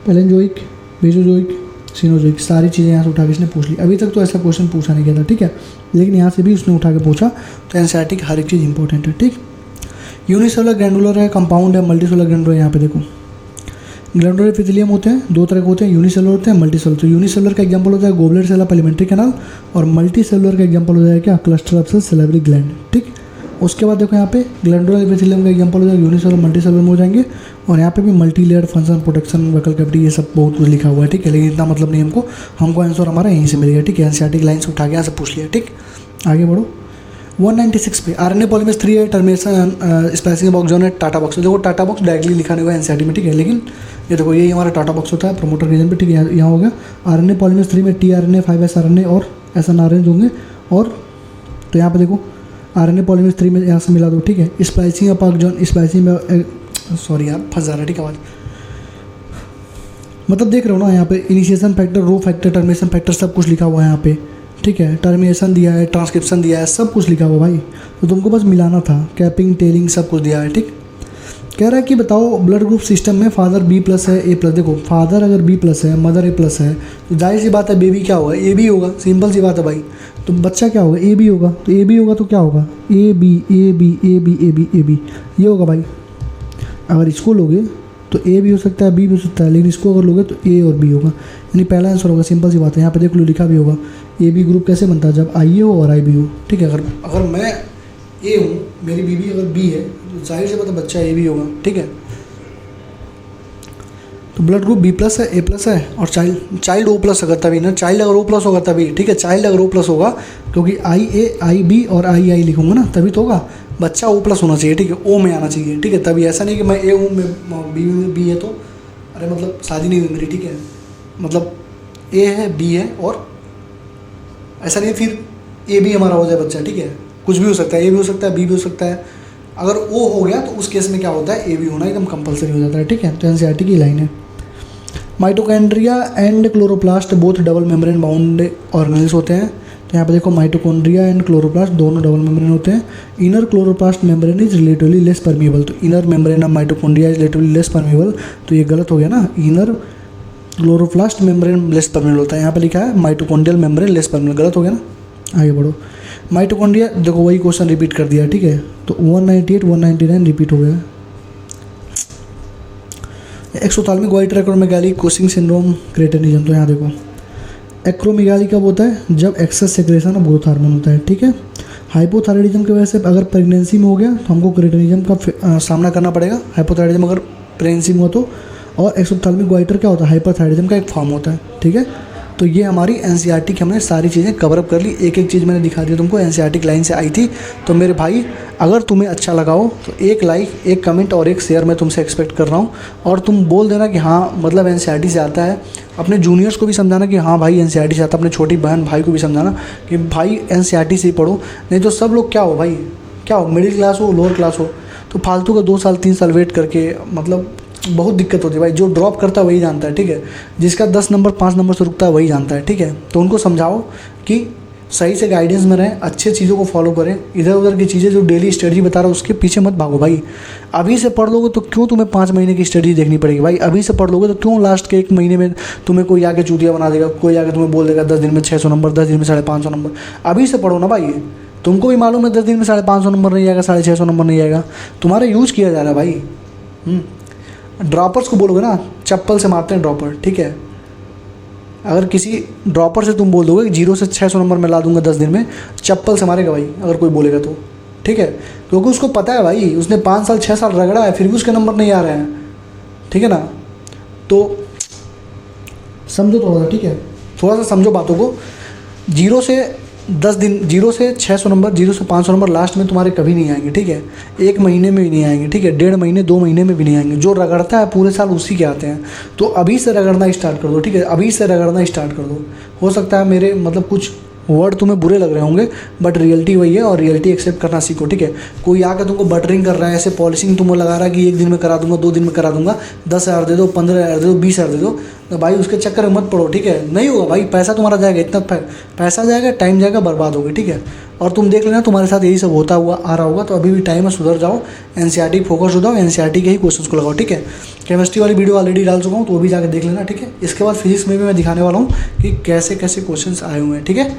पैलेंजोइक, मीजोजोइक, सिनोजोइक सारी चीज़ें यहाँ से उठा के इसने पूछ ली। अभी तक तो ऐसा क्वेश्चन पूछा नहीं गया था। ठीक है, लेकिन यहाँ से भी उसने उठा के पूछा, तो एनसीईआरटी की हर एक चीज़ इंपॉर्टेंट है। ठीक, यूनिसेलुलर ग्रैंडुलर है, कंपाउंड है, मल्टीसेलुलर ग्रैंडुलर। यहाँ पे देखो ग्लैंडुलर एपिथेलियम होते हैं, दो तरह के होते हैं, यूनिसेलुलर होते हैं, मल्टीसेलुलर। तो यूनिसेलुलर का एग्जांपल होता है goblet cell of alimentary canal, और मल्टीसेलुलर का एग्जांपल होता है क्या, cluster of cells salivary gland. ठीक, उसके बाद देखो यहाँ पे ग्लैंडुलर एपिथेलियम का एग्जांपल हो जाएगा यूनिसेलुलर, मल्टीसेलुलर में हो जाएंगे। और यहाँ पे भी multi layer function, protection, वैकल cavity, ये सब बहुत कुछ लिखा हुआ है। ठीक है, लेकिन इतना मतलब नहीं हमको आंसर हमारा यहीं से मिलेगा। ठीक है, एनसीईआरटी की लाइन से उठा के यहाँ से पूछ लिया। ठीक, आगे बढ़ो। 196 पे RNA पॉलीमरेज 3 है, टर्मिनेशन स्प्लाइसिंग बॉक्स जोन है, टाटा बॉक्स। देखो टाटा बॉक्स डायरेक्टली लिखा नहीं हुआ है एनसीईआरटी में। ठीक है, लेकिन ये देखो यही हमारा टाटा बॉक्स होता है प्रमोटर रीजन पे। ठीक है, यहाँ हो गया RNA पॉलीमरेज 3 में tRNA, 5S RNA और SNRNA होंगे। और तो यहाँ पे देखो RNA पॉलीमरेज 3 में यहाँ से मिला दो। ठीक है, स्प्लाइसिंग बॉक्स जोन, स्प्लाइसिंग में सॉरी यार फंस जा रहा है। ठीक है, आवाज़ मतलब देख रहे हो ना, यहाँ पे initiation factor, rho factor, termination factor सब कुछ लिखा हुआ है यहाँ पे। ठीक है, टर्मिनेशन दिया है, ट्रांसक्रिप्शन दिया है, सब कुछ लिखा हुआ भाई, तो तुमको बस मिलाना था। कैपिंग, टेलिंग सब कुछ दिया है। ठीक, कह रहा है कि बताओ ब्लड ग्रुप सिस्टम में फादर B+ है, A+। देखो फादर अगर B+ है, मदर A+ है, तो जाहिर सी बात है बेबी क्या होगा, AB होगा, सिंपल सी बात है भाई। तो बच्चा क्या होगा, AB होगा। तो AB होगा तो क्या होगा, AB ये होगा भाई। अगर इसको लोगे तो A भी हो सकता है, B भी हो सकता है, लेकिन इसको अगर लोगे तो A और B होगा, यानी पहला आंसर होगा। सिंपल सी बात है, यहाँ पे देख लो लिखा भी होगा AB ग्रुप कैसे बनता है, जब IA हो और IB हो। ठीक है, अगर मैं A हूँ, मेरी बीबी अगर B है, तो जाहिर से बात है बच्चा AB होगा। ठीक है, तो ब्लड ग्रुप B+ है, A+ है, और चाइल्ड O+ होगा तभी ना, चाइल्ड अगर O+ होगा तभी। ठीक है, चाइल्ड अगर O+ होगा, क्योंकि IA, IB और II लिखूंगा ना तभी तो होगा। बच्चा O+ होना चाहिए। ठीक है, O में आना चाहिए। ठीक है, तभी ऐसा नहीं कि मैं A हूँ, मैं B है तो अरे मतलब शादी नहीं हुई मेरी। ठीक है, मतलब A है, B है, और ऐसा नहीं फिर AB हमारा हो जाए बच्चा। ठीक है, कुछ भी हो सकता है, A भी हो सकता है, B भी हो सकता है। अगर O हो गया तो उस केस में क्या होता है, AB होना एकदम कंपलसरी हो जाता है। ठीक है, तो एनसीईआरटी की लाइन है। Mitochondria and chloroplast both double membrane bound organelles होते हैं। तो यहाँ पे देखो माइटोकॉन्ड्रिया एंड क्लोरोप्लास्ट दोनों डबल मेम्ब्रेन होते हैं। Inner chloroplast membrane is relatively less permeable. तो inner membrane of mitochondria is relatively less permeable, तो ये गलत हो गया ना। Inner chloroplast membrane less permeable होता है, यहाँ पे लिखा है माइटोकॉन्ड्रियल मेम्ब्रेन लेस परमिएबल, गलत हो गया ना। आगे बढ़ो। माइटोकॉन्ड्रिया देखो वही क्वेश्चन रिपीट कर दिया। ठीक है, तो 198 199 रिपीट हो गया। Exophthalmic white acromegaly, Cushing syndrome, cretinism. तो यहाँ देखो एक्रोमेगाली कब होता है, जब excess secretion of growth hormone होता है। ठीक है, हाइपोथायराइडिज्म की वजह से अगर प्रेगनेंसी में हो गया तो हमको क्रेटेनिज्म का सामना करना पड़ेगा। हाइपोथायराइडिज्म अगर प्रेगनेंसी में हो तो। और एक्सोथाल्मिक वाइटर क्या होता है, हाइपरथायराइडिज्म का एक फॉर्म होता है। ठीक है, तो ये हमारी एनसीईआरटी की हमने सारी चीज़ें कवर अप कर ली। एक एक चीज़ मैंने दिखा दी तुमको, एनसीईआरटी की लाइन से आई थी। तो मेरे भाई अगर तुम्हें अच्छा लगा हो तो एक लाइक, एक कमेंट और एक शेयर मैं तुमसे एक्सपेक्ट कर रहा हूँ। और तुम बोल देना कि हाँ मतलब एनसीईआरटी से आता है। अपने जूनियर्स को भी समझाना कि हाँ भाई एनसीईआरटी से आता है। अपने छोटी बहन भाई को भी समझाना कि भाई एनसीईआरटी से ही पढ़ो। नहीं तो सब लोग क्या हो भाई, क्या हो, मिडिल क्लास हो, लोअर क्लास हो, तो फालतू का 2 साल 3 साल वेट करके मतलब बहुत दिक्कत होती है भाई। जो ड्रॉप करता है वही जानता है। ठीक है, जिसका 10 नंबर 5 नंबर से रुकता है वही जानता है। ठीक है, तो उनको समझाओ कि सही से गाइडेंस में रहें, अच्छे चीज़ों को फॉलो करें, इधर उधर की चीज़ें जो डेली स्टडी बता रहा हूँ उसके पीछे मत भागो भाई। अभी से पढ़ लोगे तो क्यों तुम्हें 5 महीने की स्टडी देखनी पड़ेगी भाई, अभी से पढ़ लोगे तो क्यों लास्ट के 1 महीने में तुम्हें कोई आके चूतिया बना देगा, कोई आके तुम्हें बोल देगा 10 दिन में 600 नंबर, 10 दिन में 550 नंबर। अभी से पढ़ो ना भाई, तुमको भी मालूम है 10 दिन में 550 नंबर नहीं आएगा, 650 नंबर नहीं आएगा, तुम्हारा यूज़ किया जा रहा है भाई। ड्रॉपर्स को बोलोगे ना, चप्पल से मारते हैं ड्रॉपर, ठीक है। अगर किसी ड्रॉपर से तुम बोल दोगे कि 0 से 600 नंबर मैं ला दूंगा 10 दिन में, चप्पल से मारेगा भाई अगर कोई बोलेगा तो, ठीक है। क्योंकि उसको पता है भाई, उसने 5 साल 6 साल रगड़ा है, फिर भी उसके नंबर नहीं आ रहे हैं, ठीक है ना। तो समझो थोड़ा सा, ठीक है, थोड़ा सा समझो बातों को। 0 से 10 दिन, 0 से 600 नंबर, 0 से 500 नंबर लास्ट में तुम्हारे कभी नहीं आएंगे, ठीक है। 1 महीने में भी नहीं आएंगे, ठीक है। 1.5 महीने 2 महीने में भी नहीं आएंगे। जो रगड़ता है पूरे साल उसी के आते हैं। तो अभी से रगड़ना स्टार्ट कर दो, ठीक है, अभी से रगड़ना स्टार्ट कर दो। हो सकता है मेरे मतलब कुछ वर्ड तुम्हें बुरे लग रहे होंगे, बट रियलिटी वही है, और रियलिटी एक्सेप्ट करना सीखो, ठीक है। कोई आकर तुमको बटरिंग कर रहा है, ऐसे पॉलिशिंग तुमको लगा रहा है कि 1 दिन में करा दूंगा, 2 दिन में करा दूंगा, 10,000 दे दो, 15,000 दे दो, 20,000 दे दो, तो भाई उसके चक्कर में मत पड़ो, ठीक है। नहीं होगा भाई, पैसा तुम्हारा जाएगा, इतना पैसा जाएगा, टाइम जाएगा, बर्बाद होगी, ठीक है। और तुम देख लेना तुम्हारे साथ यही सब होता हुआ आ रहा होगा, तो अभी भी टाइम है, सुधर जाओ, एनसीईआरटी फोकस हो जाओ, एनसीईआरटी के ही क्वेश्चंस को लगाओ, ठीक है। केमिस्ट्री वाली वीडियो ऑलरेडी डाल चुका हूँ, तो वो भी जाकर देख लेना, ठीक है। इसके बाद फिजिक्स में भी मैं दिखाने वाला हूँ कि कैसे कैसे क्वेश्चंस आए हुए हैं, ठीक है।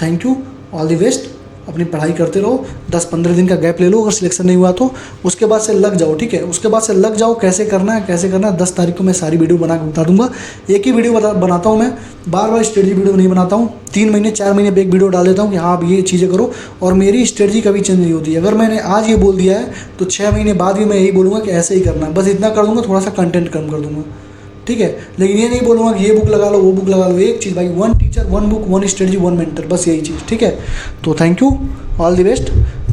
Thank you, all the best. अपनी पढ़ाई करते रहो, 10-15 दिन का गैप ले लो, अगर सिलेक्शन नहीं हुआ तो उसके बाद से लग जाओ, ठीक है। उसके बाद से लग जाओ, कैसे करना है कैसे करना है 10 तारीख को मैं सारी वीडियो बना के बता दूंगा। एक ही वीडियो बनाता हूँ मैं, बार बार स्ट्रेटजी वीडियो नहीं बनाता हूँ। 3 महीने 4 महीने पे एक वीडियो डाल देता हूँ कि हाँ आप ये चीज़ें करो, और मेरी स्ट्रेटजी कभी चेंज नहीं होती। अगर मैंने आज ये बोल दिया है तो 6 महीने बाद भी मैं यही बोलूँगा कि ऐसे ही करना है, बस इतना कर दूँगा, थोड़ा सा कंटेंट कम कर दूँगा, ठीक है। लेकिन ये नहीं बोलूँगा कि ये बुक लगा लो, वो बुक लगा लो। एक चीज़ भाई, 1 टीचर 1 बुक 1 स्ट्रेटजी 1 मेंटर, बस यही चीज़, ठीक है। तो thank you, all the best.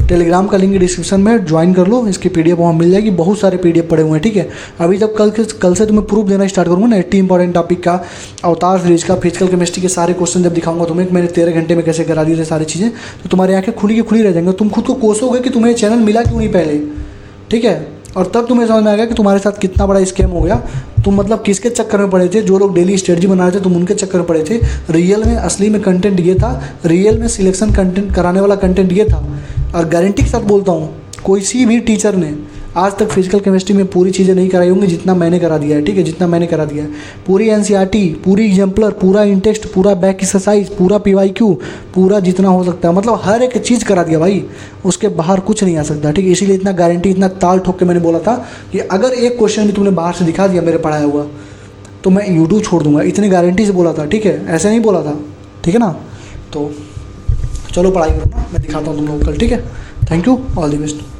Telegram का लिंक डिस्क्रिप्शन में ज्वाइन कर लो, इसकी PDF वहाँ मिल जाएगी, बहुत सारे PDF पड़े हुए हैं, ठीक है। अभी जब कल से तुम्हें प्रूफ देना स्टार्ट करूँगा ना 80 इंपॉर्टेंट टॉपिक का, अवतार सीरीज का, फिजिकल केमिस्ट्री के सारे क्वेश्चन जब दिखाऊंगा तुम्हें, मैंने 13 घंटे में कैसे करा दिए थे सारी चीज़ें, तो तुम्हारी आँखें खुली की खुली रह जाएंगे। तुम खुद को कोसोगे कि तुम्हें चैनल मिला क्यों नहीं पहले, ठीक है। और तब तुम्हें समझ में आएगा कि तुम्हारे साथ कितना बड़ा स्कैम हो गया। तुम मतलब किसके चक्कर में पड़े थे, जो लोग डेली स्ट्रेटजी बना रहे थे तुम उनके चक्कर में पड़े थे। रियल में असली में कंटेंट ये था, रियल में सिलेक्शन कंटेंट कराने वाला कंटेंट ये था। और गारंटी के साथ बोलता हूँ, कोई भी टीचर ने आज तक फिजिकल केमिस्ट्री में पूरी चीज़ें नहीं कराई होंगी जितना मैंने करा दिया है, ठीक है, जितना मैंने करा दिया है। पूरी एनसीईआरटी, पूरी एग्जाम्पलर, पूरा इंटेक्स्ट, पूरा बैक एक्सरसाइज, पूरा PYQ, पूरा जितना हो सकता है, मतलब हर एक चीज़ करा दिया भाई। उसके बाहर कुछ नहीं आ सकता, ठीक है। इसीलिए इतना गारंटी, इतना ताल ठोक के मैंने बोला था कि अगर एक क्वेश्चन भी तुमने बाहर से दिखा दिया मेरे पढ़ाया हुआ तो मैं यूट्यूब छोड़ दूंगा, इतनी गारंटी से बोला था, ठीक है। ऐसे नहीं बोला था, ठीक है ना। तो चलो पढ़ाई करो ना, मैं दिखाता हूँ तुम लोगों को कल, ठीक है। Thank you, all the best.